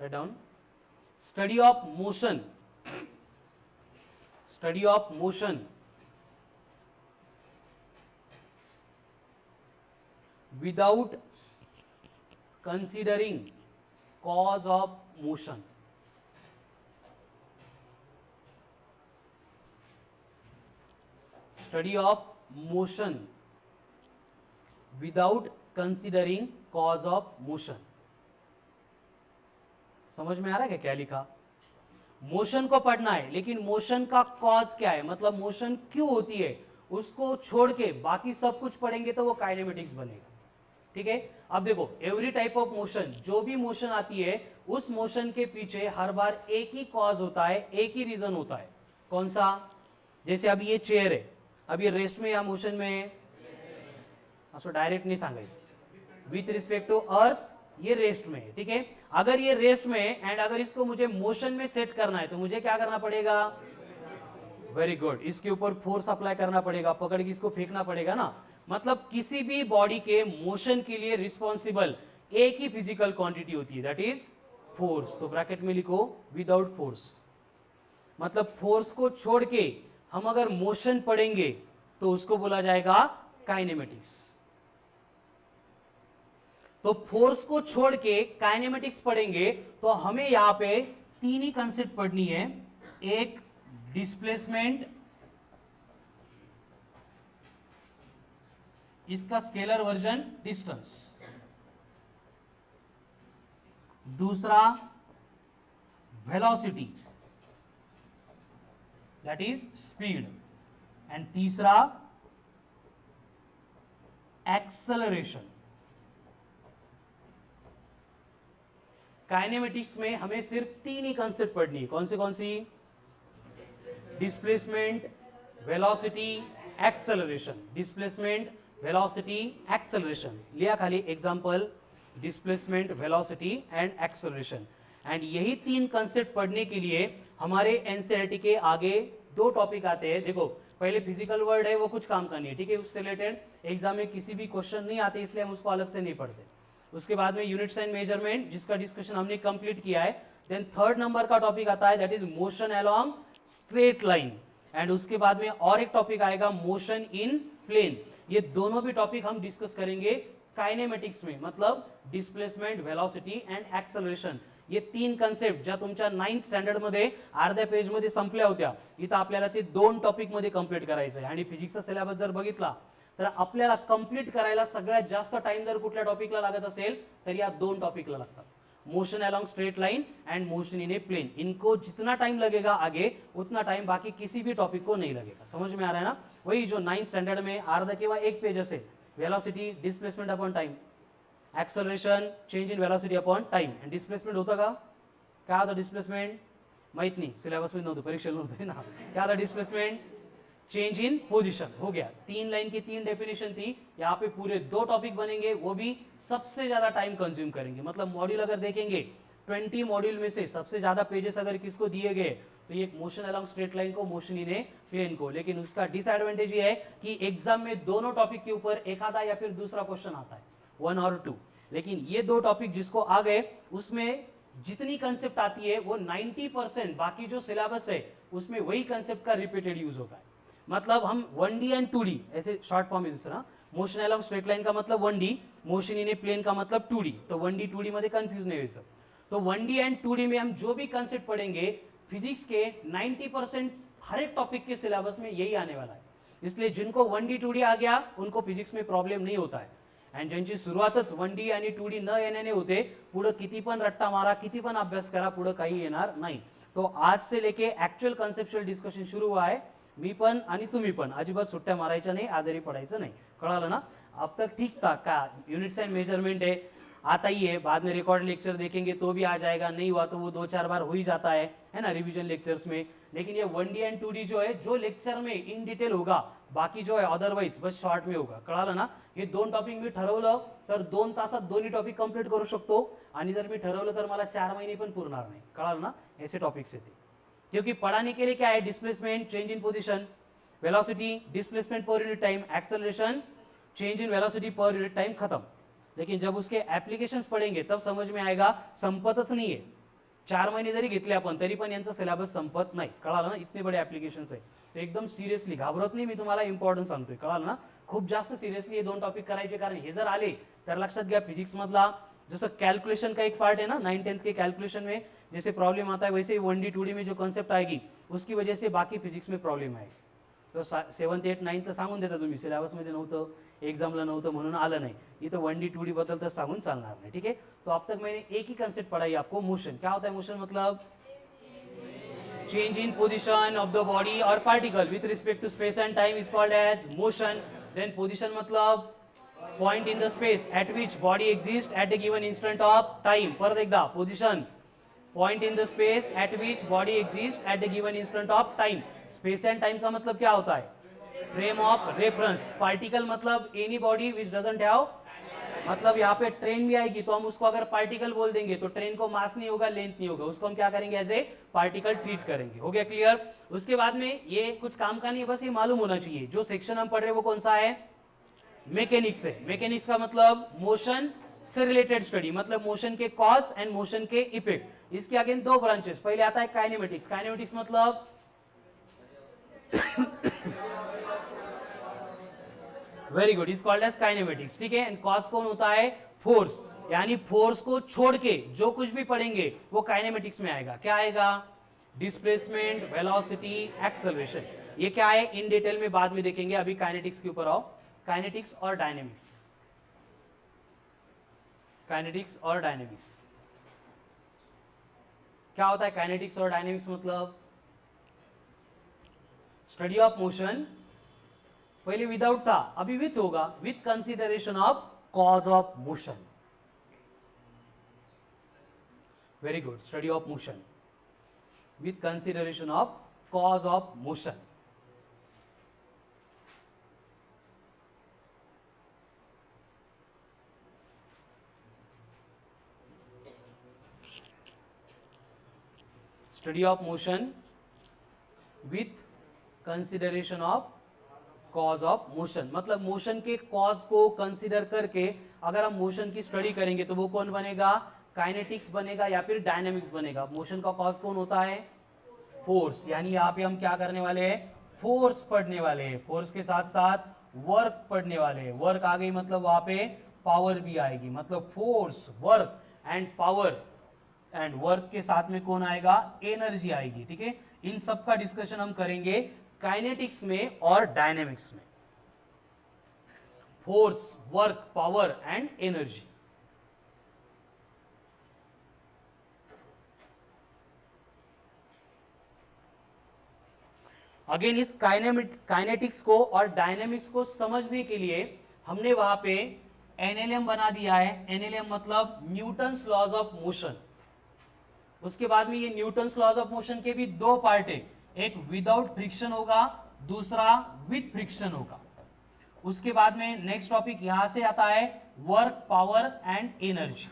Write down. Study of motion. Study of motion without considering cause of motion. Study of motion without considering cause of motion. समझ में आ रहा है क्या लिखा? मोशन को पढ़ना है, लेकिन मोशन का कॉज क्या है, मतलब मोशन क्यों होती है, उसको छोड़ के बाकी सब कुछ पढ़ेंगे तो वो काइनेमेटिक्स बनेगा. ठीक है. अब देखो, एवरी टाइप ऑफ मोशन, जो भी मोशन आती है, उस मोशन के पीछे हर बार एक ही कॉज होता है, एक ही रीजन होता है. कौन सा? जैसे अभी ये चेयर है, अब ये रेस्ट में या मोशन में है? असो डायरेक्ट नहीं सांगायचं. विथ रिस्पेक्ट टू अर्थ ये रेस्ट में है. ठीक है. अगर ये रेस्ट में है एंड अगर इसको मुझे मोशन में सेट करना है तो मुझे क्या करना पड़ेगा? Very good. इसके ऊपर फोर्स अप्लाई करना पड़ेगा, पकड़ के इसको फेंकना पड़ेगा ना. मतलब किसी भी बॉडी के मोशन के लिए रिस्पॉन्सिबल एक ही फिजिकल क्वांटिटी होती है, दैट इज फोर्स. तो ब्रैकेट में लिखो विदाउट फोर्स. मतलब फोर्स को छोड़ के हम अगर मोशन पढ़ेंगे तो उसको बोला जाएगा काइनेमेटिक्स. तो फोर्स को छोड़ के काइनेमेटिक्स पढ़ेंगे तो हमें यहां पे तीन ही कंसेप्ट पढ़नी है. एक डिस्प्लेसमेंट, इसका स्केलर वर्जन डिस्टेंस. दूसरा velocity that is speed, and तीसरा एक्सेलरेशन। काइनेमेटिक्स में हमें सिर्फ तीन ही कंसेप्ट पढ़नी है। कौन सी? Displacement, velocity, acceleration. Displacement, velocity, acceleration. लिया खाली example, displacement, velocity and acceleration. And यही तीन कंसेप्ट पढ़ने के लिए हमारे एनसीईआरटी के आगे दो टॉपिक आते हैं। देखो, पहले फिजिकल वर्ल्ड है, वो कुछ काम का नहीं है, ठीक है, उससे रिलेटेड एग्जाम में किसी भी क्वेश्चन नहीं आते, इसलिए हम उसको अलग से नहीं पढ़ते। उसके बाद में यूनिट्स एंड मेजरमेंट, जिसका डिस्कशन हमने कंप्लीट किया है। देन थर्ड नंबर का टॉपिक आता है that is motion along straight line, and उसके बाद में और एक टॉपिक आएगा मोशन इन प्लेन। ये दोनों भी टॉपिक हम डिस्कस करेंगे काइनेमेटिक्स में, मतलब डिस्प्लेसमेंट, वेलोसिटी एंड एक्सेलरेशन। ये तीन कन्सेप्ट ज्या तुमच्या 9th स्टँडर्ड मध्ये अर्ध्या पेज मध्ये संपल्या होत्या, इथं आपल्याला ते दोन टॉपिक मध्ये कंप्लीट करायचं आहे। आणि फिजिक्सचा सिलेबस जर बघितला तर आपल्याला कंप्लीट करायला सगळ्यात जास्त टाइम जर कुठल्या टॉपिकला लागत असेल तर या दोन टॉपिकला लागतात, motion along straight line and motion in a plane. इनको जितना टाइम लगेगा आगे, उतना टाइम बाकी किसी भी टॉपिक को नहीं लगेगा। समझ में आ रहा है ना? वही जो 9th स्टैंडर्ड में अर्धा किंवा एक पेज असेल, velocity displacement upon time, acceleration change in velocity upon time, and displacement होता का? क्या होता डिस्प्लेसमेंट? माहित नहीं, सिलेबस में नव्हतं, परीक्षेला नव्हतं ना। क्या होता डिस्प्लेसमेंट? Change in position. हो गया, 3 लाइन की 3 डेफिनेशन थी। यहाँ पे पूरे 2 टॉपिक बनेंगे, वो भी सबसे ज्यादा टाइम कंज्यूम करेंगे। मतलब मॉड्यूल अगर देखेंगे 20 मॉड्यूल में से सबसे ज्यादा पेजेस अगर किसको दिए गए तो ये मोशन अलोंग स्ट्रेट लाइन को, मोशन इन ए प्लेन को। लेकिन उसका डिसएडवांटेज ये है कि एग्जाम में दोनों टॉपिक के ऊपर एक आधा या फिर दूसरा क्वेश्चन आता है, 1 और 2। लेकिन ये 2 टॉपिक जिसको आ गए, उसमें जितनी कंसेप्ट आती है वो 90% बाकी जो सिलेबस है उसमें वही कंसेप्ट का रिपीटेड यूज होता है। मतलब हम 1D एंड 2D ऐसे शॉर्ट फॉर्म में दूसरा, मोशन अलोंग स्ट्रेट लाइन का मतलब 1D, motion in a plane का मतलब 2D। तो 1D 2D मध्ये कंफ्यूज नहीं व्हायचं। तो 1D एंड 2D में हम जो भी कंसेप्ट पढ़ेंगे फिजिक्स के 90% हर एक टॉपिक के सिलेबस में यही आने वाला है। इसलिए जिनको 1D 2D आ गया उनको फिजिक्स में प्रॉब्लेम नहीं होता है, आणि ज्यांची सुरुवातच 1D आणि 2D न येण्याने होते, पुढे किती पण रट्टा मारा, किती पण अभ्यास करा, पुढे काही येणार नाही। तो आज से लेके एक्चुअल कॉन्सेप्चुअल डिस्कशन शुरू हुआ है। मी पण आणि तुम्ही पण अजिबात सुट्ट्या मारायच्या नाही, आजारी पडायचं नहीं, कळालं ना? अब तक ठीक था का? यूनिट्स एंड मेजरमेंट है, आता ही है, बाद में रिकॉर्ड लेक्चर देखेंगे तो भी आ जाएगा, नहीं हुआ तो वो 2-4 बार हो ही जाता है ना, रिवीजन लेक्चर्स में। लेकिन ये 1D एंड 2D जो है, जो लेक्चर में इन डिटेल होगा, बाकी जो है अदरवाइज बस शॉर्ट में होगा, कळालं ना? हे 2 टॉपिक मी ठरवलं तर 2 तासात दोन्ही टॉपिक कंप्लीट करू शकतो, आणि जर मी ठरवलं तर मला 4 महिने पण पुरणार नाही, कळालं ना? ऐसे टॉपिक्स येते। क्योंकि पढ़ाने के लिए क्या है, displacement, change in position, velocity, displacement per unit time, acceleration, change in velocity per unit time, खत्म। लेकिन जब उसके एप्लीकेशंस पढ़ेंगे तब समझ में आएगा संपतच नहीं है। 4 महिने जरी घेतले आपण तरी पण यांचा सिलेबस संपत नाही, कळालं ना? इतने बड़े एप्लीकेशंस आहे, तो एकदम सिरियसली घाबरत नाही, मी तुम्हाला इंपॉर्टन्स सांगतोय, कळालं ना? खूप जास्त सिरियसली हे 2 टॉपिक करायचे, कारण हे जर आले तर लक्षात घ्या फिजिक्स मधला जैसे कैलकुलेशन का एक पार्ट है ना, 9th-10th के कैलकुलेशन में जैसे प्रॉब्लम आता है, वैसे ही 1D 2D में जो कॉन्सेप्ट आएगी उसकी वजह से बाकी फिजिक्स में प्रॉब्लम आएगी। तो 7th 8th 9th सांगून देता तुम्ही, सिलेबसमध्ये नव्हतं, एग्जामला नव्हतं म्हणून आलं नाही, इथं 1D 2D बद्दल तर सांगून चालणार नाही, ठीक है? तो अब तक मैंने एक ही कंसेप्ट पढ़ाई आपको, मोशन। क्या होता है मोशन? मतलब change in position of the body और particle with respect to space and time is called as motion. Then position मतलब point in the space at which body exist at a given instant of time. परत एकदा, position point in the space at which body exist at a given instant of time. Space and time का मतलब क्या होता है? Frame of reference. Particle मतलब any body which doesn't have, मतलब यहाँ पे ट्रेन भी आएगी तो हम उसको अगर पार्टिकल बोल देंगे तो ट्रेन को मास नहीं होगा, लेंथ नहीं होगा, उसको हम क्या करेंगे, एज ए पार्टिकल ट्रीट करेंगे। हो गया क्लियर? उसके बाद में ये कुछ काम का नहीं है, बस ये मालूम होना चाहिए जो सेक्शन हम पढ़ रहे हैं वो कौन सा है, मैकेनिक्स है। मैकेनिक्स का मतलब मोशन से रिलेटेड स्टडी, मतलब मोशन के कॉज एंड मोशन के इफेक्ट। इसके अगेन 2 ब्रांचेस, पहले आता है काइनेमेटिक्स। काइनेमेटिक्स मतलब very good, is called as kinematics, ठीक है? एंड कॉज कौन होता है, फोर्स, यानी फोर्स को छोड़ के जो कुछ भी पढ़ेंगे वो काइनेमेटिक्स में आएगा। क्या आएगा? Displacement, velocity, acceleration. ये क्या है इन डिटेल में बाद में देखेंगे, अभी काइनेटिक्स के ऊपर आओ। काइनेटिक्स और डायनेमिक्स, काइनेटिक्स और डायनेमिक्स। क्या होता है काइनेटिक्स और डायनेमिक्स? मतलब स्टडी ऑफ मोशन, पहले विदाउट था, अभी विथ होगा, with consideration of cause of motion. Very good. Study of motion with consideration of cause of motion. Study of motion with consideration of cause of motion. मतलब motion के cause को consider करके अगर हम motion की study करेंगे तो वो कौन बनेगा? काइनेटिक्स बनेगा या फिर डायनेमिक्स बनेगा. मोशन का कॉज कौन होता है? फोर्स. यानी यहाँ पे हम क्या करने वाले हैं? फोर्स पढ़ने वाले हैं. फोर्स के साथ साथ वर्क पढ़ने वाले हैं. वर्क आ गई मतलब वहां पे पावर भी आएगी. मतलब force, work and power, and work के साथ में कौन आएगा? एनर्जी आएगी. ठीक है, इन सब का डिस्कशन हम करेंगे काइनेटिक्स में और डायनेमिक्स में. Force, work, power and energy. Again इस काइनेटिक्स को और डायनेमिक्स को समझने के लिए हमने वहां पे एनएलएम बना दिया है. एनएलएम मतलब न्यूटन्स लॉज ऑफ मोशन. उसके बाद में ये न्यूटन्स लॉज ऑफ मोशन के भी दो पार्ट है. एक विदाउट फ्रिक्शन होगा, दूसरा विथ फ्रिक्शन होगा. उसके बाद में नेक्स्ट टॉपिक यहां से आता है वर्क, पावर एंड एनर्जी.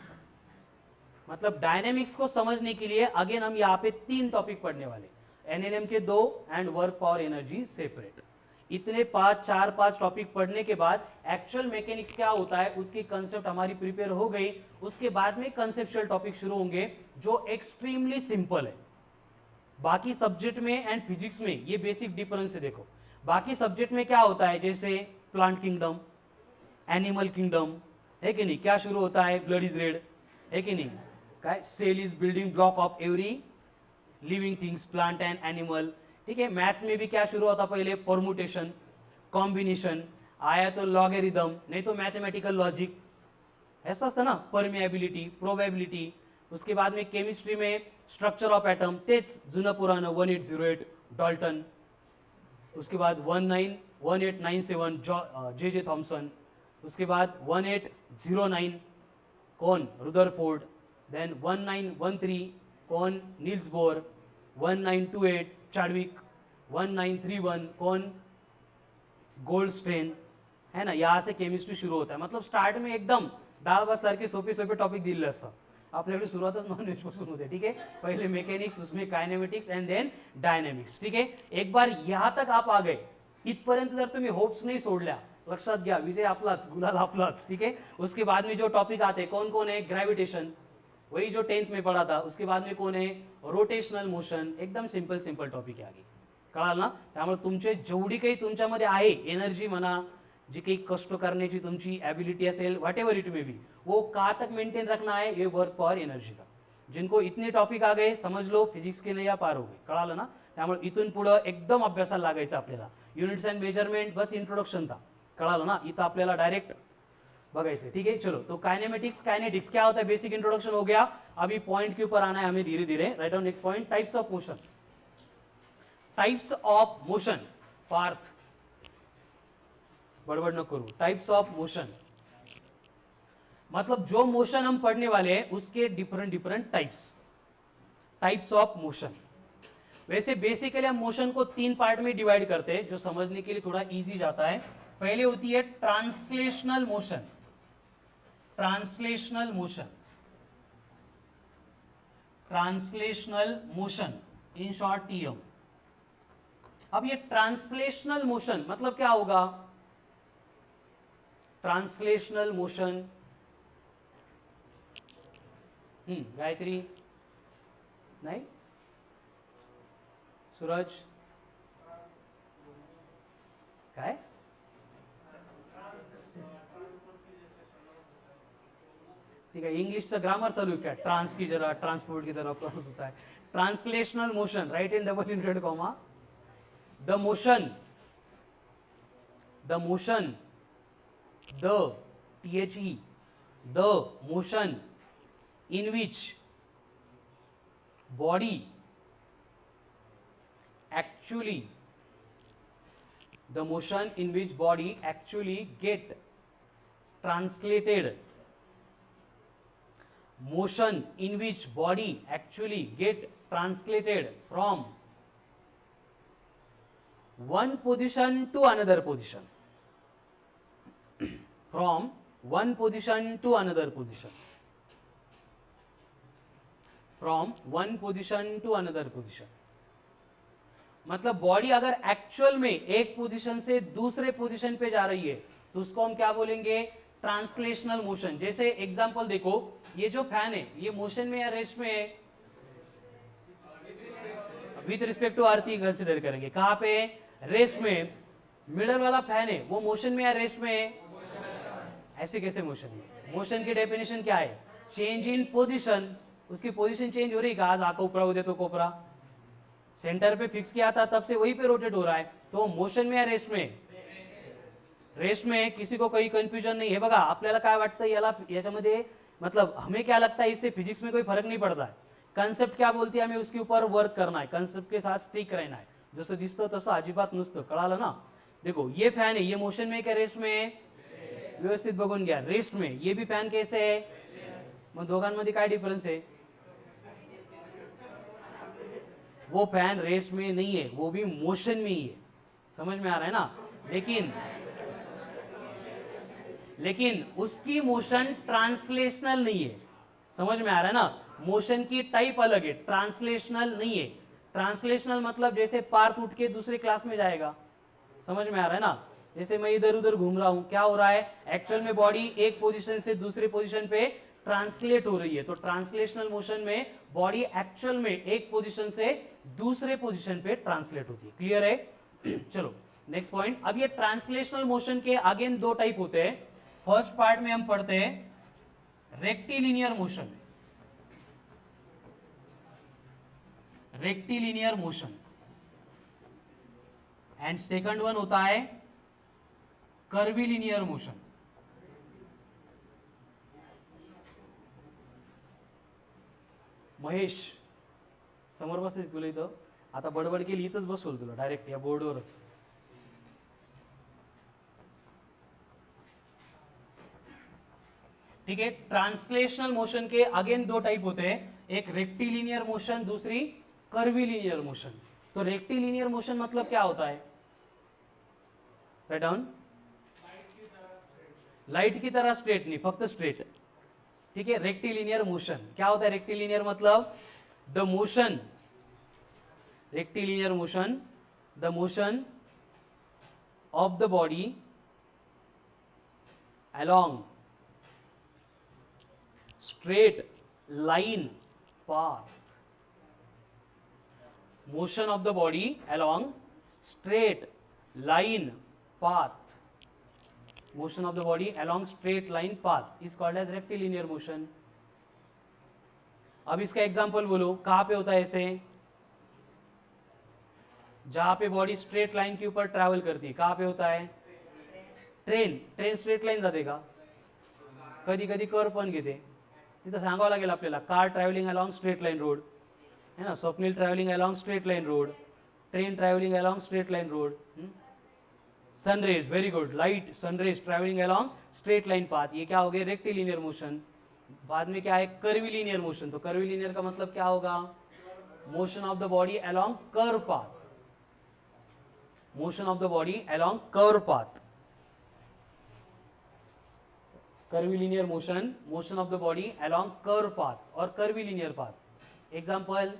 मतलब डायनेमिक्स को समझने के लिए अगेन हम यहाँ पे 3 टॉपिक पढ़ने वाले. एनएलएम के 2 and work, power, energy separate. इतने 4-5 टॉपिक पढ़ने के बाद एक्चुअल मैकेनिक्स क्या होता है उसकी कंसेप्ट हमारी प्रिपेयर हो गई. उसके बाद में कंसेप्चुअल टॉपिक शुरू होंगे जो एक्सट्रीमली सिंपल है. बाकी सब्जेक्ट में एंड फिजिक्स में ये बेसिक डिफरेंस है. देखो बाकी सब्जेक्ट में क्या होता है, जैसे प्लांट किंगडम, एनिमल किंगडम, है कि नहीं? क्या शुरू होता है? ब्लड इज रेड, है कि नहीं? काय cell is building block of every living things, plant and animal. ठीक है, मैथ्स में भी क्या शुरू होता? पहले परमुटेशन, कॉम्बिनेशन, आया तो लॉगेरिदम, नहीं तो मैथमेटिकल लॉजिक, ऐसा असतं ना, परमिएबिलिटी, प्रोबेबिलिटी. उसके बाद में केमिस्ट्री में स्ट्रक्चर ऑफ एटम, तेच जुनं पुराणं 1808 डॉल्टन. उसके बाद 1897 जे थॉम्सन. उसके बाद 1809 कौन? रुदरफोर्ड. देन 1913 कौन? Niels Bohr. 1928 चार्विक. 1931 कौन? गोल्डस्टेन. है ना, यहाँ से केमिस्ट्री शुरू होता है. मतलब स्टार्ट में एकदम डाळ भात सारखे सोपे सोपे टॉपिक दिलेले असतात. आपल्याकडे सुरुवातच नॉन व्हेज पासून होते. ठीक है, पहले मैकेनिक्स, उसमें काइनेमेटिक्स एंड देन डायनेमिक्स. ठीक है, एक बार यहाँ तक आप आ गए, इथपर्यंत जर तुम्ही होप्स नाही सोडल्या, लक्षात घ्या, विजय आपलाच, गुलाल आपलाच. ठीक है, उसके बाद में जो टॉपिक आते हैं कौन कौन है? ग्रेविटेशन, वही जो 10th में पढ़ा था. उसके बाद में कौन है? Rotational motion. एकदम सिंपल सिंपल टॉपिक आहे. आगे कळाल ना? त्यामुळे तुमचे जेवढी काही तुमच्यामध्ये आहे एनर्जी म्हणा, जी काही कष्ट करण्याची तुमची एबिलिटी असेल, what ever it may be, वो कहाँ तक मेंटेन रखना है? ये वर्क, पावर, एनर्जी का. जिनको इतने टॉपिक आ गए, समझ लो फिजिक्स के नया पार हो गए. कळालं ना? त्यामुळे इथून पुढं एकदम अभ्यासाला लागायचं आपल्याला. युनिट्स अँड मेजरमेंट बस इंट्रोडक्शन था. कळालं ना? इथं आपल्याला डायरेक्ट बघायचं. ठीक है, चलो. तो काइनेमेटिक्स, काइनेटिक्स क्या होता है? बेसिक इंट्रोडक्शन हो गया. अभी पॉइंट के ऊपर आना है हमें धीरे धीरे. Write down next point, types of motion. Types of motion. Parth बड़बड़ न करो. टाइप्स ऑफ मोशन मतलब जो मोशन हम पढ़ने वाले हैं उसके different different types. Types of motion. वैसे बेसिकली हम मोशन को 3 पार्ट में डिवाइड करते हैं, जो समझने के लिए थोड़ा इजी जाता है. पहले होती है translational motion. Translational motion, translational motion, in short TM. अब ये ट्रांसलेशनल मोशन मतलब क्या होगा? ट्रांसलेशनल मोशन, गायत्री नहीं, सूरज काय? ठीक है, इंग्लिशचं ग्रामर चालू है क्या? ट्रांस की जरा ट्रांसपोर्ट की तरह प्रॉब्लम होता है. Translational motion, right in double inverted comma. The motion, the motion, the the motion in which body actually, the motion in which body actually get translated, motion in which body actually get translated from one position to another position, from one position to another position, from one position to another position. मतलब body अगर actual में एक position से दूसरे position पे जा रही है तो उसको हम क्या बोलेंगे, ट्रांसलेशनल मोशन. जैसे एग्जांपल देखो, ये जो फैन है ये मोशन में या रेस्ट में है, विथ रिस्पेक्ट टू अर्थ ही कंसिडर करेंगे. कहां पे, रेस्ट में. मिडल वाला फैन है वो मोशन में या रेस्ट में है, ऐसे कैसे मोशन में. मोशन की डेफिनेशन क्या है, चेंज इन पोजीशन. उसकी पोजीशन चेंज हो रही है, आज आका ऊपरा उदय तो कोपरा, सेंटर पे फिक्स किया था तब से वहीं पे रोटेट हो रहा है, तो मोशन में या रेस्ट में, रेस्ट में. किसी को कोई कन्फ्युजन नाही आहे. बघा आपल्याला काय वाटतं, याला याच्यामध्ये मतलब हमें क्या लगता है, इससे फिजिक्स में कोई फर्क नहीं पड़ता है. कॉन्सेप्ट क्या बोलती है, हमें उसके ऊपर वर्क करना है, कॉन्सेप्ट के साथ स्टिक रहना है. जसं दिसतं तसं अजिबात नसतं, कळालं ना. देखो ये फैन है, ये मोशन में क्या रेस्ट में है, व्यवस्थित बघून घ्या, रेस्ट में. ये भी फैन कैसे है, मग दोघांमध्ये काय डिफरन्स है. वो फैन रेस्ट में नहीं है, वो भी मोशन में ही है. समझ में आ रहा है ना. लेकिन उसकी मोशन ट्रांसलेशनल नहीं है. समझ में आ रहा है ना. मोशन की टाइप अलग है, ट्रांसलेशनल नहीं है. ट्रांसलेशनल मतलब जैसे पार्थ उठ के दूसरे क्लास में जाएगा. समझ में आ रहा है ना. जैसे मैं इधर उधर घूम रहा हूं, क्या हो रहा है, एक्चुअल में बॉडी एक पोजीशन से दूसरे पोजीशन पे ट्रांसलेट हो रही है. तो ट्रांसलेशनल मोशन में बॉडी एक्चुअल में एक पोजीशन से दूसरे पोजीशन पे ट्रांसलेट होती है. क्लियर है. चलो नेक्स्ट पॉइंट. अब ये ट्रांसलेशनल मोशन के अगेन दो टाइप होते हैं. फर्स्ट पार्ट में हम पढ़ते हैं rectilinear motion, rectilinear motion, and second one होता है कर्विलिनियर मोशन. महेश समोर बसायचं तुला इथं, आता बडबड केली इथंच बसवलं तुला डायरेक्ट या बोर्डवरच. ठीक है. ट्रांसलेशनल मोशन के अगेन दो टाइप होते हैं, एक रेक्टिलिनियर मोशन, दूसरी कर्विलिनियर मोशन. तो रेक्टिलिनियर मोशन मतलब क्या होता है, राइट डाउन. लाइट की तरह स्ट्रेट नहीं, फक्त स्ट्रेट. ठीक है. रेक्टिलिनियर मोशन क्या होता है, रेक्टिलिनियर मतलब the motion, rectilinear motion, the motion of the body along straight line path, motion of the body along straight line path, motion of the body along straight line path is called as rectilinear motion. अब इसका example बोलो, कहां पे होता है ऐसे, जहां पे बॉडी स्ट्रेट लाइन के ऊपर ट्रैवल करती है. कहां पे होता है, ट्रेन. ट्रेन स्ट्रेट लाइन जाते का, कधी कधी कर्व पण घेते. तिथं सांगावं लागेल आपल्याला, car travelling along straight line road है ना, Swapnil travelling along straight line road, train travelling along straight line road, sun rays, very good, light sun rays travelling along straight line path. ये क्या हो गया, रेक्टिलिनियर मोशन. बाद में क्या है, कर्विलिनियर मोशन. तो कर्विलिनियर का मतलब क्या होगा, motion of the body along curve path, motion of the body along curve path. Curvilinear motion, motion of the body along curve path और curvilinear path. Example,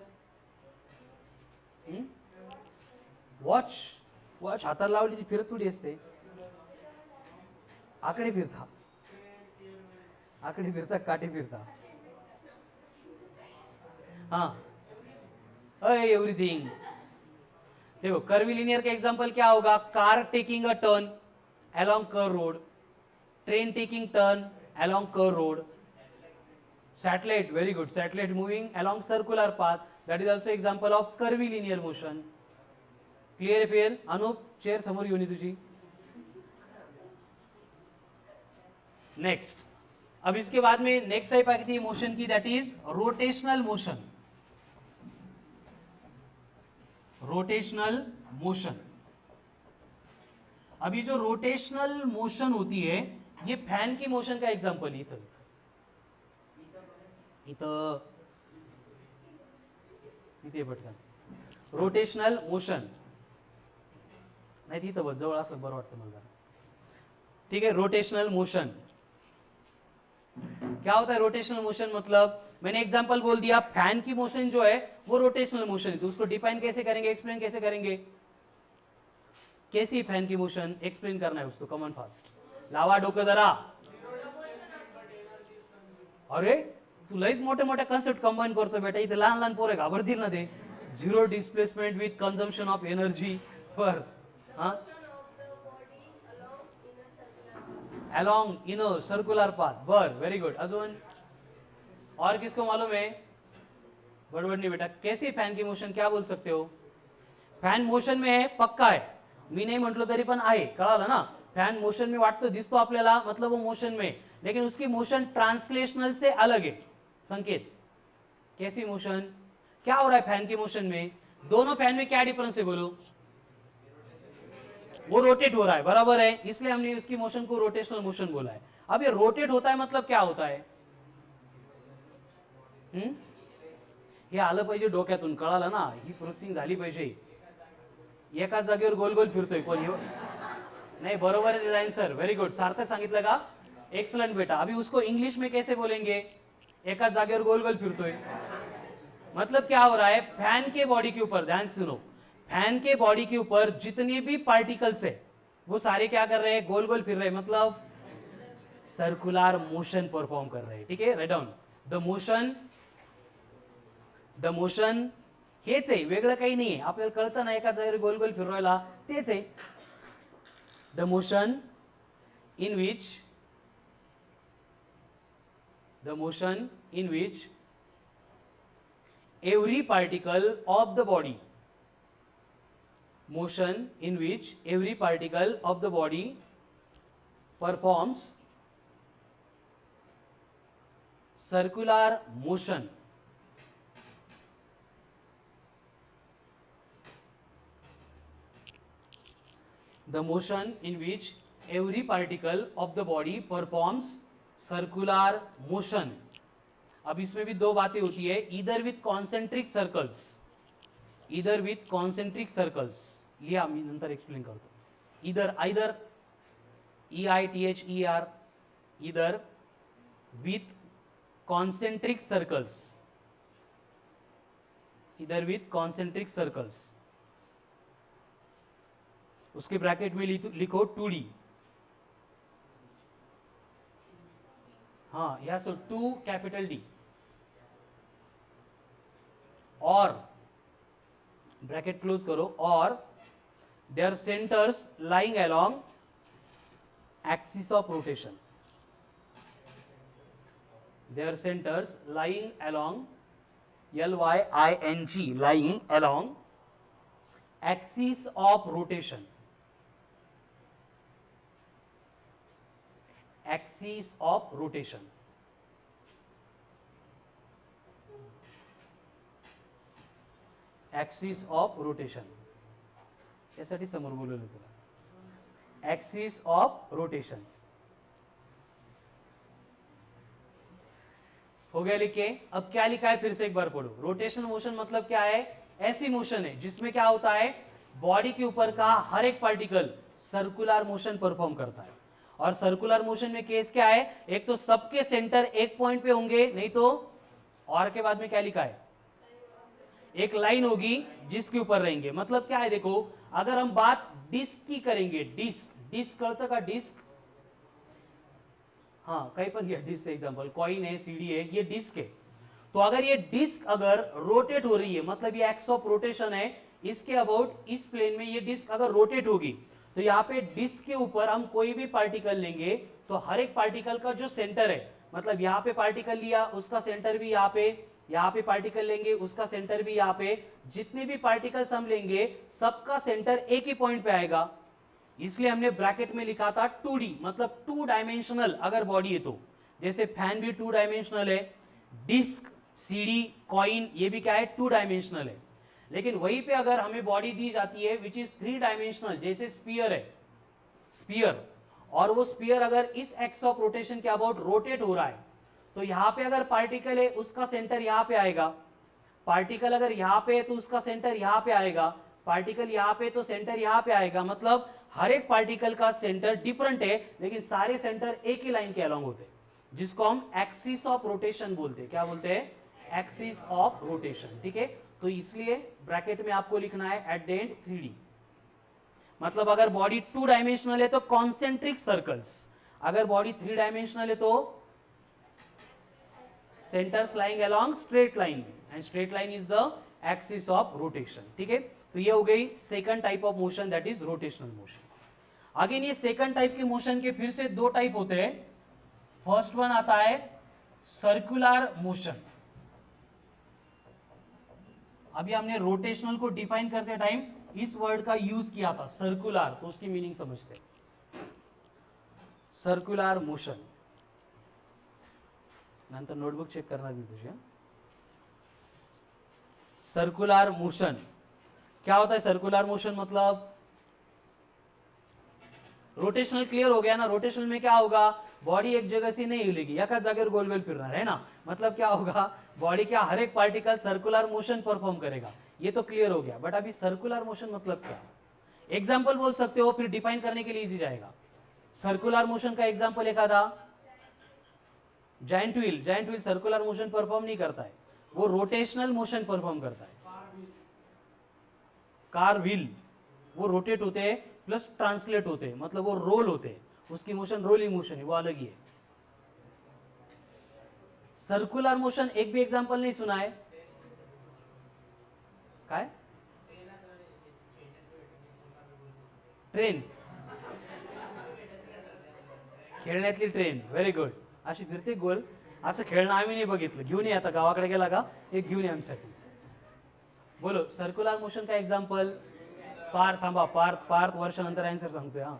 watch. Watch हाताला लावली ती फिरत थोडी असते, आकडे फिरता, आकडे फिरता, काटे फिरता. हाँ एवरीथिंग. देखो कर्विलिनियर का एग्जांपल क्या होगा, car taking a turn along curve road, train taking turn along curve road, satellite, very good, satellite moving along circular path, that is also example of curvilinear motion. Clear है फिर. Anoop chair समोर येऊन तुझी. Next, अब इसके बाद में next type आती है मोशन की, that is rotational motion. Rotational motion. अब ये जो रोटेशनल मोशन होती है, ये फैन की मोशन का एग्जांपल इथं इथं इथे पटकन रोटेशनल मोशन नाही तिथं बघ, जवळ असलं बरं वाटतं मला। ठीक है, रोटेशनल मोशन क्या होता है? रोटेशनल मोशन मतलब मैंने एग्जांपल बोल दिया, फैन की मोशन जो है वो रोटेशनल मोशन है, तो उसको डिफाइन कैसे करेंगे, एक्सप्लेन कैसे करेंगे? कैसी फैन की मोशन एक्सप्लेन करना है उसको, कमन फास्ट लावा डोकं जरा। अरे तू लईच मोठे मोठे कन्सेप्ट कंबाईन करतो बेटा, इथे लहान लहान पोरे घाबरतील ना ते। Zero displacement with consumption of energy पर हाँ अलॉन्ग इन सर्कुलर पाथ, बर वेरी गुड। अजून और किसको मालूम है? बड़बड़ नहीं बेटा, कैसी फैन की मोशन क्या बोल सकते हो? फॅन मोशन में है, पक्का है, मी नाही म्हटलो तरी पण आहे, कळालं ना? फॅन मोशन में वाटतो, दिसतो आपल्याला, मतलब वो मोशन में, लेकिन उसकी मोशन ट्रांसलेशनल से अलग है। संकेत, कैसी मोशन, क्या हो रहा है फैन की मोशन में? दोनों फैन में क्या डिफरेंस है बोलो? वो रोटेट हो रहा है, बराबर है, इसलिए हमने इसकी मोशन को रोटेशनल मोशन बोला है। अब ये रोटेट होता है मतलब क्या होता है? हे आलं पाहिजे डोक्यातून, कळालं ना? ही प्रोसेसिंग झाली पाहिजे। एकाच जागेवर गोल गोल फिरतोय कोण? नहीं, बरोबर है डिजाइन सर, वेरी गुड। सार्थक सांगितलं का? एक्सलेंट बेटा। अभी उसको इंग्लिश में कैसे बोलेंगे? एकाच जागेवर गोल गोल फिरतोय मतलब क्या हो रहा है? फैन के बॉडी के ऊपर, ध्यान सुनो, फैन के बॉडी के ऊपर जितने भी पार्टिकल्स है वो सारे क्या कर रहे हैं? गोल गोल फिर रहे हैं, मतलब सर्कुलर मोशन परफॉर्म कर रहे हैं। ठीक है, राइट डाउन द मोशन हेच आहे, वेगळं काही नाही आहे। आपल्याला कळतं ना, एका जागेवर गोल गोल फिरवायला, तेच आहे the motion in which every particle of the body, motion in which every particle of the body performs circular motion, the motion in which every particle of the body performs circular motion। अब इसमें भी दो बातें होती है, इधर with concentric circles, लिया मी नंतर एक्सप्लेन करतो। इधर EITHER, इधर विथ कॉन्सेंट्रिक सर्कल्स, उसके ब्रैकेट में लिखो 2D। हाँ, या सो 2 कैपिटल D, और ब्रैकेट क्लोज करो, और there centres lying along axis of rotation, there centres lying along LYING, lying along axis of rotation, axis of rotation. Axis of rotation यासाठी समोर बोलवलं तुला, एक्सिस ऑफ रोटेशन हो गया लिख के। अब क्या लिखा है फिर से एक बार पढ़ो। रोटेशनल मोशन मतलब क्या है? ऐसी मोशन है जिसमें क्या होता है, बॉडी के ऊपर का हर एक पार्टिकल सर्कुलर मोशन परफॉर्म करता है। और सर्कुलर मोशन में केस क्या है? एक तो सबके सेंटर एक पॉइंट पे होंगे, नहीं तो और के बाद में क्या लिखा है? एक लाइन होगी जिसके ऊपर रहेंगे। मतलब क्या है, देखो अगर हम बात डिस्क की करेंगे, डिस्क कळतं का? डिस्क, हाँ कहीं पर ये डिस्क एग्जांपल, कॉइन है, सीडी है, ये डिस्क है। तो अगर ये डिस्क अगर रोटेट हो रही है, मतलब ये एक्स ऑफ रोटेशन है, इसके अबाउट इस प्लेन में ये डिस्क अगर रोटेट होगी, तो यहाँ पे डिस्क के ऊपर हम कोई भी पार्टिकल लेंगे तो हर एक पार्टिकल का जो सेंटर है, मतलब यहाँ पे पार्टिकल लिया, उसका सेंटर भी यहाँ पे पार्टिकल लेंगे, उसका सेंटर भी यहाँ पे, जितने भी पार्टिकल्स हम लेंगे सबका सेंटर एक ही पॉइंट पे आएगा। इसलिए हमने ब्रैकेट में लिखा था 2D, मतलब 2 डायमेंशनल अगर बॉडी है तो, जैसे फैन भी 2 डायमेंशनल है, डिस्क, सीडी, कॉइन, ये भी क्या है? 2 डायमेंशनल है। लेकिन वहीं पे अगर हमें बॉडी दी जाती है विच इज 3 डायमेंशनल, जैसे स्पीयर है, स्पीयर, और वो स्पीयर अगर इस एक्स ऑफ रोटेशन के अबाउट रोटेट हो रहा है, तो यहां पे अगर पार्टिकल है उसका सेंटर यहां पे आएगा, पार्टिकल अगर यहां पे है तो उसका सेंटर यहां पे आएगा, पार्टिकल यहां पे तो सेंटर यहां पे आएगा, मतलब हर एक पार्टिकल का सेंटर डिफरेंट है, लेकिन सारे सेंटर एक ही लाइन के अलॉन्ग होते हैं, जिसको हम एक्सिस ऑफ रोटेशन बोलते हैं। क्या बोलते हैं? Axis of rotation. ठीक है, तो इसलिए ब्रैकेट में आपको लिखना है एट द एंड 3D। मतलब अगर बॉडी 2 डायमेंशनल है तो कॉन्सेंट्रिक सर्कल्स, अगर बॉडी 3 डायमेंशनल है तो centres lying along straight line, and straight line is the axis of rotation. ठीक है, तो ये हो गई second type of motion, that is rotational motion. Again ये सेकंड टाइप के मोशन के फिर से 2 टाइप होते हैं। फर्स्ट वन आता है सर्कुलर मोशन। अभी हमने रोटेशनल को डिफाइन करते टाइम इस वर्ड का यूज किया था, सर्कुलर, तो उसकी मीनिंग समझते हैं। सर्कुलर मोशन, नंतर नोटबुक चेक करना भी तुझे। सर्कुलर मोशन क्या होता है? सर्कुलर मोशन मतलब रोटेशनल क्लियर हो गया ना। रोटेशनल में क्या होगा? बॉडी एक जगह से नहीं हिलेगी, एकाच जागेवर गोल गोल फिरना है ना। मतलब क्या होगा? बॉडी क्या हर एक पार्टिकल सर्कुलर मोशन परफॉर्म करेगा, ये तो क्लियर हो गया। बट अभी सर्कुलर मोशन मतलब क्या? एग्जाम्पल बोल सकते हो, फिर डिफाइन करने के लिए इजी जाएगा। सर्कुलर मोशन का एग्जाम्पल एक आधा, giant wheel. Giant wheel circular motion perform नहीं करता है, वो रोटेशनल मोशन परफॉर्म करता है। कार व्हील वो रोटेट होते हैं प्लस ट्रांसलेट होते हैं, मतलब वो रोल होते हैं, उसकी मोशन रोलिंग मोशन है, वो अलग ही है। सर्कुलर मोशन एक भी एग्जांपल नहीं सुना है? काय? ट्रेन, खेळण्यातली ट्रेन, व्हेरी गुड। अशी फिरते गोल, असं खेळणं आम्ही नाही बघितलं, घेऊन ये आता गावाकडे गेला का एक घेऊन ये आमच्यासाठी। बोलो सर्कुलर मोशन का एग्जांपल। पार्थ, थांबा, पार्थ वर्षानंतर आन्सर सांगतोय हा।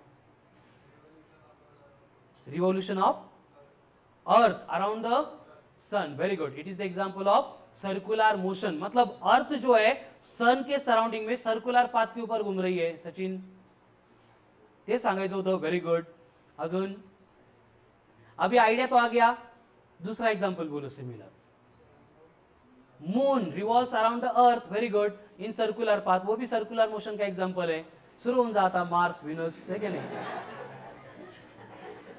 Revolution of earth around the sun, very good, it is the example of circular motion. मतलब अर्थ जो है सन के सराउंडिंग में सर्कुलर पाथ के ऊपर घूम रही है। सचिन, ते सांगायचं होतं, व्हेरी गुड। अजून अभी आइडिया तो आ गया। दूसरा एग्जांपल बोलो similar. Moon revolves around the earth, very good, in circular path, वो भी सर्कुलर मोशन का एग्जांपल है। शुरू हो जाता मार्स विनस, है कि नहीं?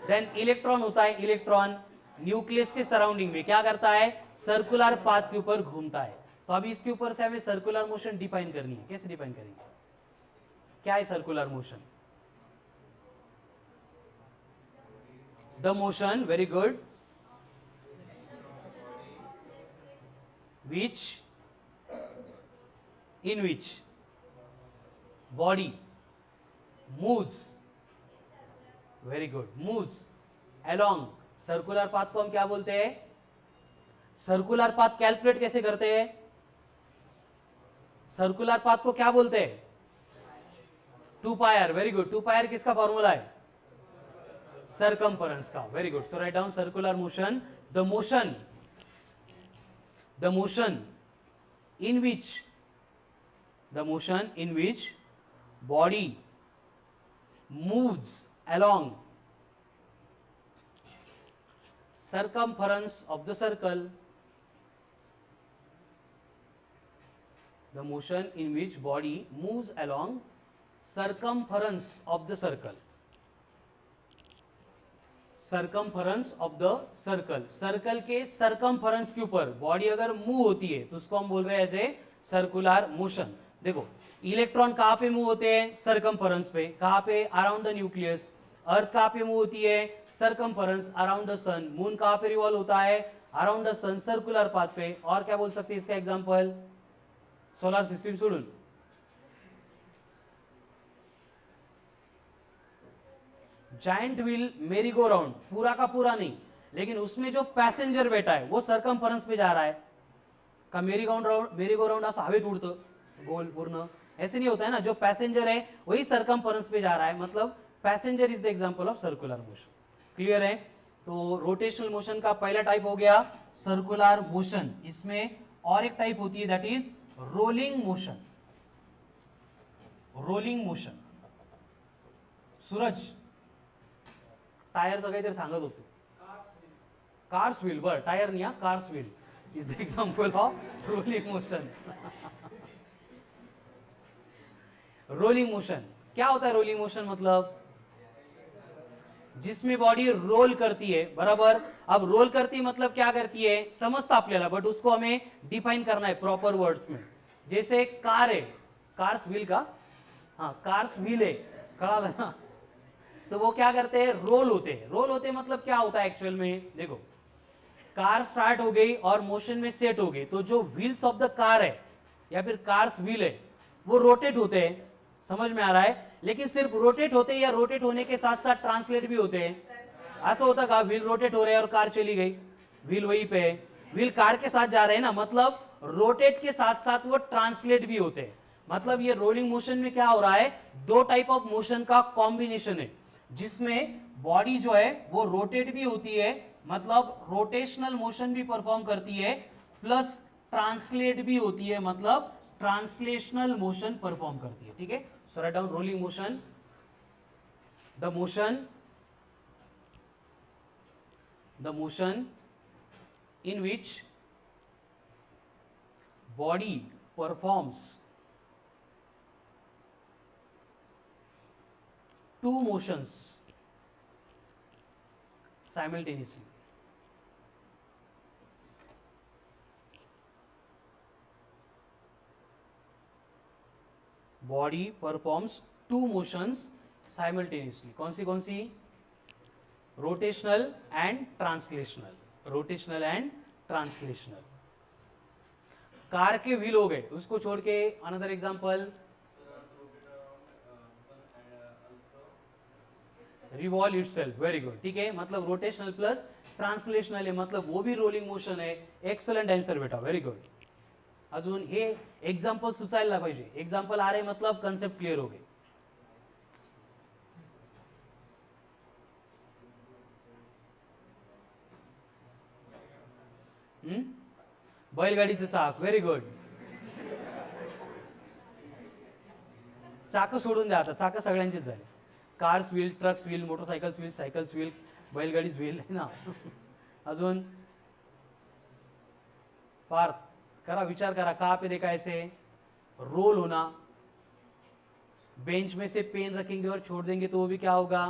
देन इलेक्ट्रॉन होता है, इलेक्ट्रॉन न्यूक्लियस के सराउंडिंग में क्या करता है? सर्कुलर पाथ के ऊपर घूमता है। तो अभी इसके ऊपर से हमें सर्कुलर मोशन डिफाइन करनी है। कैसे डिफाइन करेंगे? क्या है circular motion? The motion, very good, which in which body moves, very good, moves along circular path को हम क्या बोलते हैं? सर्कुलर पाथ कैलकुलेट कैसे करते हैं? सर्कुलर पाथ को क्या बोलते हैं? 2 पायर, वेरी गुड। 2 पायर किसका फॉर्मूला है? सरकमफरेंस का, very good. So write down circular motion, the motion in which body moves along circumference of the circle, the motion in which body moves along circumference of the circle, circumference of the circle, circle के circumference के ऊपर body अगर move होती है तो उसको हम बोल रहे हैं एज ए सर्कुलर मोशन। देखो इलेक्ट्रॉन कहां पे मूव होते हैं? सर्कमफरेंस पे। कहां पे? Around the nucleus. अर्थ कहां पे मूव होती है? Circumference around the sun. Moon कहां पे रिवॉल्व होता है? Around the sun, circular path पे। और क्या बोल सकते हैं इसका एग्जांपल? सोलर सिस्टम सोडून giant wheel, merry go round, पूरा का पूरा नहीं, लेकिन उसमें जो पैसेंजर बैठा है वो सर्कमफरेंस पे जा रहा है। का मेरी गो राउंड असं हवेत उडतं गोल पूर्ण, ऐसे नहीं होता है ना। जो पैसेंजर है वही सर्कमफरेंस पे जा रहा है, मतलब passenger is the example of circular motion. Clear है? तो रोटेशनल मोशन का पहला टाइप हो गया सर्कुलर मोशन। इसमें और एक टाइप होती है that is rolling motion. Rolling motion. Suraj टायरचं काहीतरी सांगत होतो. Car's wheel. बर, टायर नहीं, car's wheel is the example of rolling motion. Rolling motion क्या होता है? रोलिंग मोशन मतलब जिसमें बॉडी रोल करती है, बराबर. अब रोल करती मतलब क्या करती है समझता आपल्याला, बट उसको हमें डिफाइन करना है प्रॉपर वर्ड्स में. जैसे कार है, कार्स व्हील का, हाँ कार्स व्हील है, कड़ा ना, तो वो क्या करते हैं? रोल होते हैं. रोल होते मतलब क्या होता है एक्चुअल में? देखो, कार स्टार्ट हो गई और मोशन में सेट हो गई, तो जो व्हील्स ऑफ द कार है या फिर कार्स व्हील है वो रोटेट होते हैं. समझ में आ रहा है? लेकिन सिर्फ रोटेट होते हैं या रोटेट होने के साथ साथ ट्रांसलेट भी होते हैं? ऐसा होता का व्हील रोटेट हो रहे हैं और कार चली गई, व्हील वहीं पे है, व्हील कार के साथ जा रहे हैं ना, मतलब रोटेट के साथ साथ वो ट्रांसलेट भी होते हैं. मतलब ये रोलिंग मोशन में क्या हो रहा है? दो टाइप ऑफ मोशन का कॉम्बिनेशन है, जिसमें बॉडी जो है वो रोटेट भी होती है, मतलब रोटेशनल मोशन भी परफॉर्म करती है, प्लस ट्रांसलेट भी होती है, मतलब ट्रांसलेशनल मोशन परफॉर्म करती है. ठीक है, so write down rolling motion, the motion in which body performs two motions simultaneously. Body performs two motions simultaneously. कौन सी? Rotational and translational. Rotational and translational. Car के व्हील हो गए, उसको छोड़ के another example, revolve itself. Very good. ठीक है, मतलब रोटेशनल प्लस ट्रांसलेशनल है, मतलब वो भी रोलिंग मोशन है. एक्सलंट आंसर बेटा, व्हेरी गुड. अजून हे एक्झाम्पल सुचायला पाहिजे. एक्झाम्पल आ रहे मतलब कन्सेप्ट क्लिअर हो गए. बैलगाडीचं चाक. Very good. चाक सोडून द्या आता, चाक सगळ्यांचेच झाले. Car's wheel, truck's wheel, motorcycle's wheel, cycle's wheel, बैलगाडीज व्हील ना. अजून पार्थ करा, विचार करा, कहाँ पे देखा ऐसे? रोल होना. बेंच में से पेन रखेंगे और छोड़ देंगे तो वो भी क्या होगा?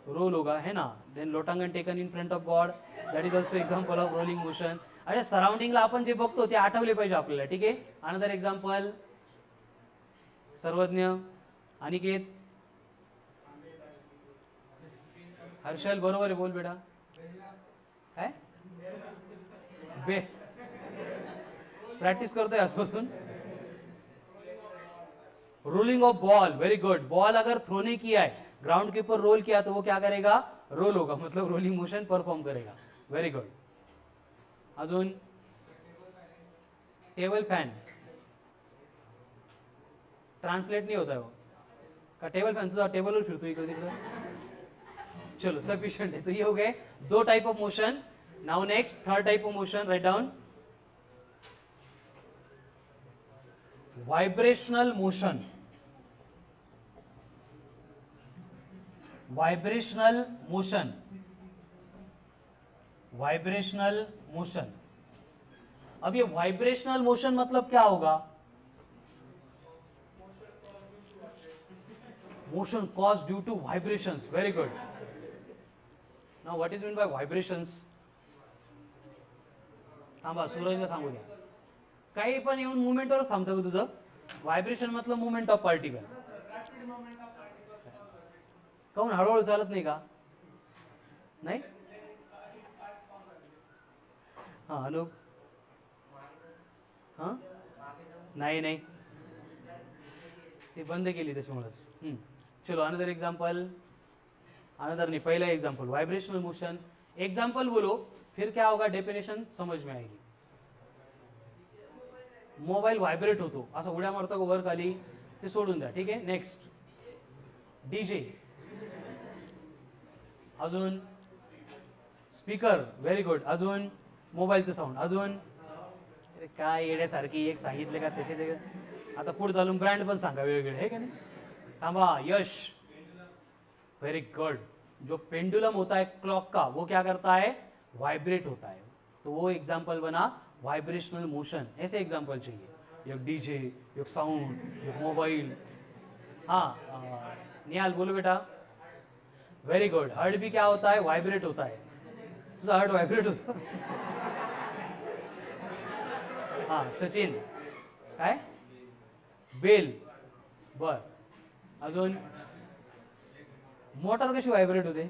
रोल होगा, है ना. देन लोटांगण taken in front of God, that is also example of rolling motion. अरे सराउंडिंगला आपण जे बघतो ते आठवले पाहिजे आपल्याला. ठीक आहे, अनदर एक्झाम्पल, सर्वज्ञ, अनिकेत, हर्षल. बरोबर आहे, बोल बेटा. काय प्रॅक्टिस करतोय आजपासून. Rolling of ball. Very good. Ball अगर थ्रो नहीं किया है, ग्राउंड के ऊपर रोल किया तो वो क्या करेगा? रोल होगा, मतलब रोलिंग मोशन परफॉर्म करेगा. Very good. अजून टेबल फॅन. ट्रांसलेट नहीं होता है वो का? टेबल फॅन तुझा टेबलवर फिरतो इकडे तिकडे. चलो सफिशियंट है. तो ये हो गए दो type of motion. Now next third type of motion, right down. Vibrational motion. Vibrational motion. Vibrational motion. अब ये वाइब्रेशनल मोशन मतलब क्या होगा? Motion cause due to vibrations. Very good. Now what is mean by vibrations? थांबा, सूरजला सांगू द्या. काही पण येऊन मुवमेंटवरच थांबतं का तुझं? व्हायब्रेशन मतलब मुवमेंट ऑफ पार्टिकल. काहून हळूहळू चालत नाही का? नाही. हा अनुप. हा नाही नाही, ते बंद केली त्याच्यामुळेच. चलो अनदर एग्जाम्पल. अनदर नहीं, पहला एग्जाम्पल वाइब्रेशनल मोशन. एग्जाम्पल बोलो, फिर क्या होगा? डेफिनेशन समझ में आएगी. मोबाईल व्हायब्रेट होतो, असं उड्या मारतो का वर खाली, ते सोडून द्या. ठीक आहे, नेक्स्ट. डीजे. अजून स्पीकर. Very good. अजून मोबाईलचं साऊंड. अजून अरे काय येण्यासारखी एक सांगितले का त्याचे जगह आता पुढे चालून ब्रँड पण सांगा वेगवेगळे है का नहीं. थांबा. यश, वेरी गुड. जो पेंडुलम होता है क्लॉक का वो क्या करता है, वाइब्रेट होता है. तो वो एग्जाम्पल बना वाइब्रेशनल मोशन. ऐसे एग्जाम्पल चाहिए. एक डीजे, एक साउंड, एक मोबाइल. हाँ निहाल बोलो बेटा. Very good. हार्ट भी क्या होता है, वाइब्रेट होता है. तुझा हार्ट वाइब्रेट होता. हाँ सचिन काय, बेल. बर अजून मोटर कशी व्हायब्रेट होते.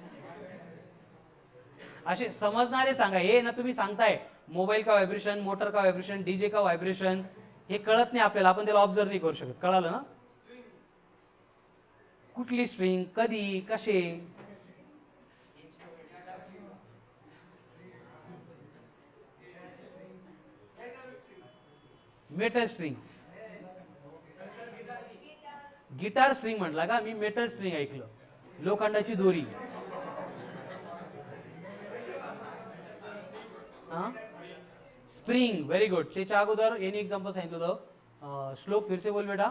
असे समजणारे सांगा. हे ना तुम्ही सांगताय मोबाईल का व्हायब्रेशन, मोटर का व्हायब्रेशन, डीजे का व्हायब्रेशन, हे कळत नाही आपल्याला, आपण त्याला ऑब्झर्व नाही करू शकत. कळालं ना. कुठली स्ट्रिंग, कधी, कसे. Metal string. गिटार स्ट्रिंग म्हटला का मी, मेटल स्ट्रिंग ऐकलं. लोखंडाची दोरी. हा स्प्रिंग. Very good. त्याच्या अगोदर याने एग्जांपल सांगितलं होतं. श्लोक फिर से बोल बेटा.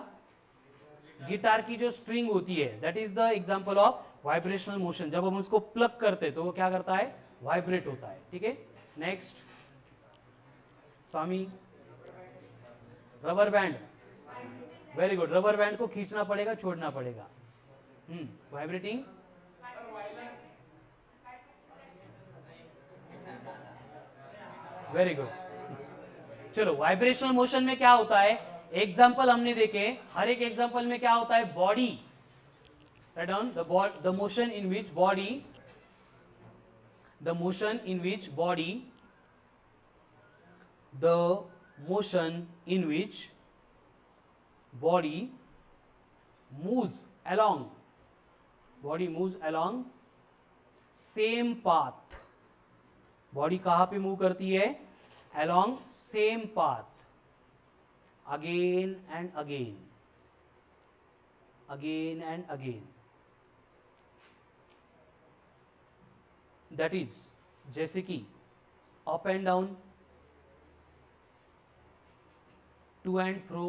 गिटार की जो स्ट्रिंग होती है that is the example of vibrational motion. जब हम उसको प्लग करते हैं तो वो क्या करता है, वाइब्रेट होता है. ठीक है. Next Swami. Rubber band. Very good. Rubber band को खींचना पड़ेगा, छोड़ना पड़ेगा. वाइब्रेटिंग. Very good. चलो वाइब्रेशनल मोशन में क्या होता है, एग्जाम्पल हमने देखे. हर एक एग्जाम्पल में क्या होता है, body. Write down the motion in which body, the motion in which body, the motion in which body moves along, body moves along same path. Body कहां पे मूव करती है, along same path, again and again, again and again. that is जैसे कि up and down, to and fro,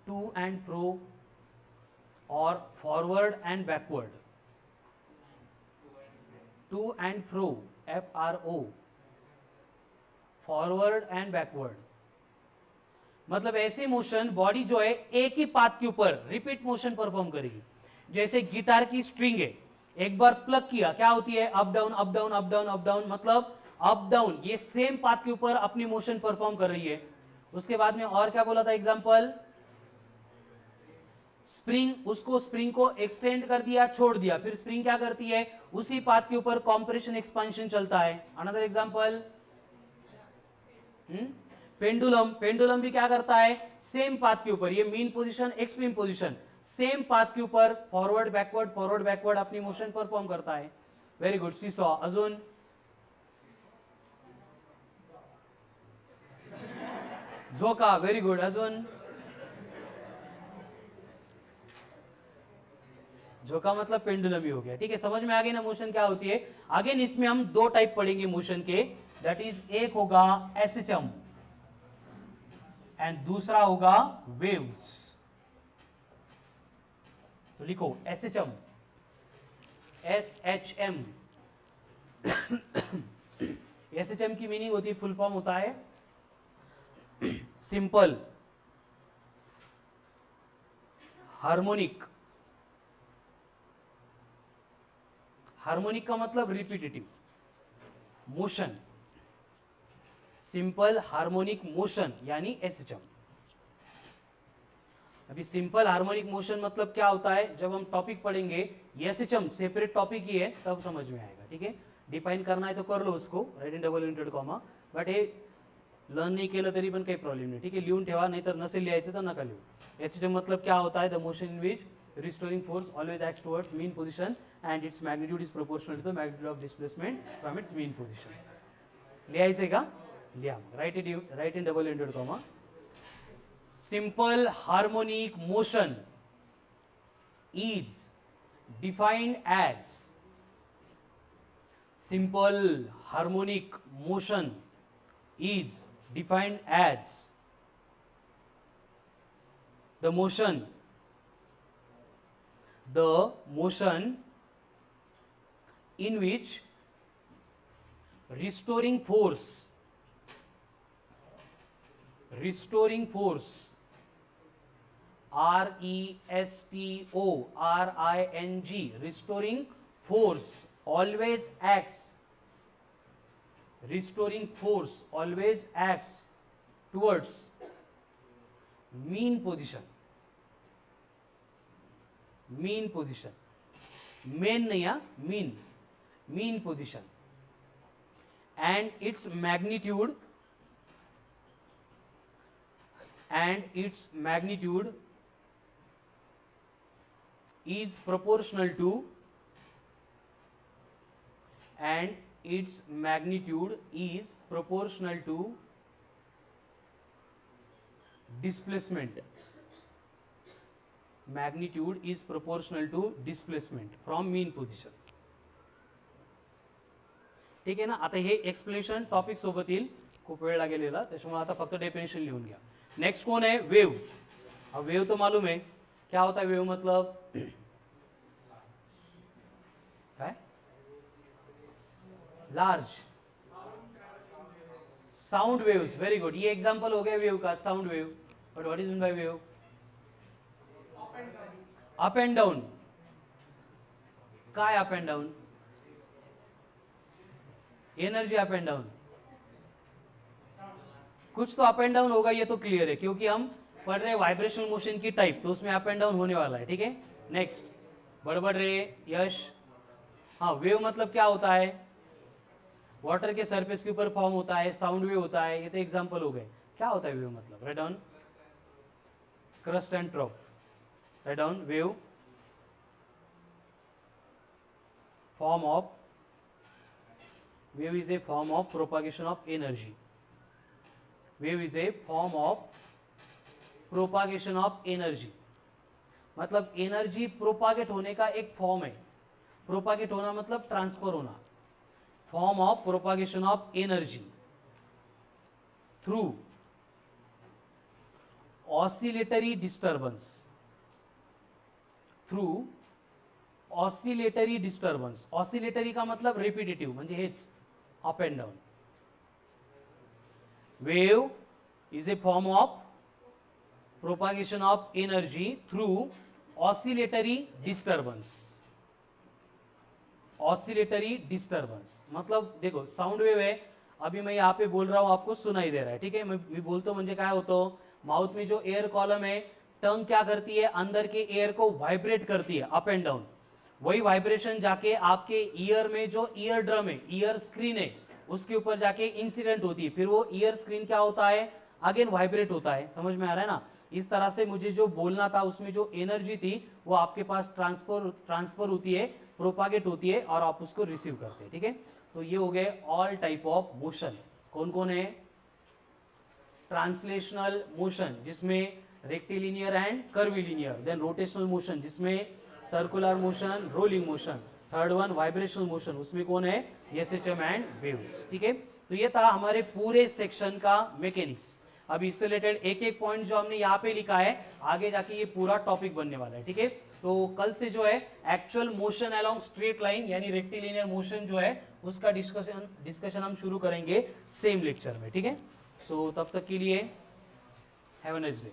to and fro, or forward and backward. to and fro, FRO, forward and backward. मतलब ऐसे motion body जो है एक ही path के ऊपर repeat motion perform करेगी. जैसे गिटार की स्ट्रिंग है, एक बार प्लग किया क्या होती है, up down up down up down up down, मतलब अप डाउन ये सेम पाथ के ऊपर अपनी मोशन परफॉर्म कर रही है. उसके बाद में और क्या बोला था एग्जांपल, स्प्रिंग. उसको स्प्रिंग को एक्सटेंड कर दिया, छोड़ दिया, फिर स्प्रिंग क्या करती है, उसी पाथ के ऊपर कॉम्प्रेशन एक्सपांशन चलता है. Another example pendulum. पेंडुलम भी क्या करता है, सेम पाथ के ऊपर, ये mean position extreme position, same path के ऊपर फॉरवर्ड बैकवर्ड अपनी मोशन परफॉर्म करता है. Very good. सीसॉ. अजून झोका. Very good. अजून झोका मतलब पेंडुलम ही हो गया. ठीक है, समझ में आ गई ना मोशन क्या होती है. अगेन इसमें हम दो टाइप पढ़ेंगे मोशन के. दैट इज एक होगा एसएचएम एंड दूसरा होगा वेव्स. तो लिखो एसएचएम, एसएचएम. एसएचएम की मीनिंग होती है, फुल फॉर्म होता है सिंपल हार्मोनिक. हार्मोनिक का मतलब repetitive motion, simple harmonic motion यानी एसएचएम. अभी सिंपल हार्मोनिक मोशन मतलब क्या होता है, जब हम टॉपिक पढ़ेंगे, एसएचएम सेपरेट टॉपिक ही है, तब समझ में आएगा. ठीक है, डिफाइन करना है तो कर लो उसको, right in double inverted comma. But हे लर्न नहीं केलं तरी पण काही प्रॉब्लेम नाही. ठीक है, लिहून ठेवा, नाही तर नसेल लिहायचं तर नका लिहू. एसएचएम मतलब क्या होता है, the motion in which restoring force always acts towards mean position and its magnitude is proportional to the magnitude of displacement from its mean position. लिहायचंय का, लिहा. Right in double inverted comma. simple harmonic motion is defined as, simple harmonic motion is defined as the motion in which restoring force restoring force always acts towards mean position mean नहीं है mean position and its magnitude is proportional to displacement from mean position. ठीक आहे ना. आता हे explanation topic सोबत येईल, खूप वेळ लागेलेला, त्याच्यामुळे आता फक्त डेफिनेशन लिहून घ्या. नेक्स्ट कौन है? वेव. अब वेव तो मालूम है क्या होता है. वेव मतलब काय? Large sound waves. Very good. ये एग्जांपल हो गया वेव का, sound wave. But what is mean by wave? Up and down. काय up and down? Energy up and down. कुछ तो अप एंड डाउन होगा, ये तो क्लियर है, क्योंकि हम पढ़ रहे हैं वाइब्रेशनल मोशन की टाइप, तो उसमें अप एंड डाउन होने वाला है. ठीक है. नेक्स्ट बड़बड़ रे यश. हाँ, वेव मतलब क्या होता है? वाटर के सरफेस के ऊपर फॉर्म होता है, साउंड वेव होता है. ये तो एग्जांपल हो गए. क्या होता है वेव मतलब? Write down. Crest and trough. Write down. Wave form of wave is a form of propagation of energy. Wave is a form of propagation of energy. मतलब एनर्जी प्रोपागेट होने का एक फॉर्म है. प्रोपागेट होना मतलब transfer होना. Form of propagation of energy through oscillatory disturbance. Oscillatory का मतलब रिपीटेटिव, म्हणजे हेच up and down. Wave is a form of propagation of energy through oscillatory disturbance. मतलब देखो, साउंड वेव है, अभी मैं यहाँ पे बोल रहा हूं, आपको सुनाई दे रहा है. ठीक है. मैं बोलतो म्हणजे काय होतं, माउथ में जो एयर कॉलम है, टंग क्या करती है, अंदर के एयर को वाइब्रेट करती है अप एंड डाउन. वही वाइब्रेशन जाके आपके ईयर में जो ईयर ड्रम है, ईयर स्क्रीन है, उसके ऊपर जाके इंसिडेंट होती है. फिर वो ईयर स्क्रीन क्या होता है, अगेन वाइब्रेट होता है. समझ में आ रहा है ना. इस तरह से मुझे जो बोलना था, उसमें जो एनर्जी थी वो आपके पास ट्रांसफर होती है, प्रोपागेट होती है, और आप उसको रिसीव करते हैं. ठीक है. तो ये हो गए ऑल टाइप ऑफ मोशन. कौन कौन है? ट्रांसलेशनल मोशन, जिसमें rectilinear and curvilinear. Then rotational motion, जिसमें circular motion, rolling motion. Third one vibrational motion, उसमें कौन है? SHM and waves. ठीक है. तो ये था हमारे पूरे सेक्शन का मैकेनिक्स. अब इससे रिलेटेड एक एक पॉइंट जो हमने यहाँ पे लिखा है, आगे जाके ये पूरा टॉपिक बनने वाला है. ठीक है. तो कल से जो है actual motion along straight line यानी रेक्टिलिनियर मोशन जो है उसका डिस्कशन हम शुरू करेंगे सेम लेक्चर में. ठीक है. सो तब तक के लिए हैव अ नाइस डे.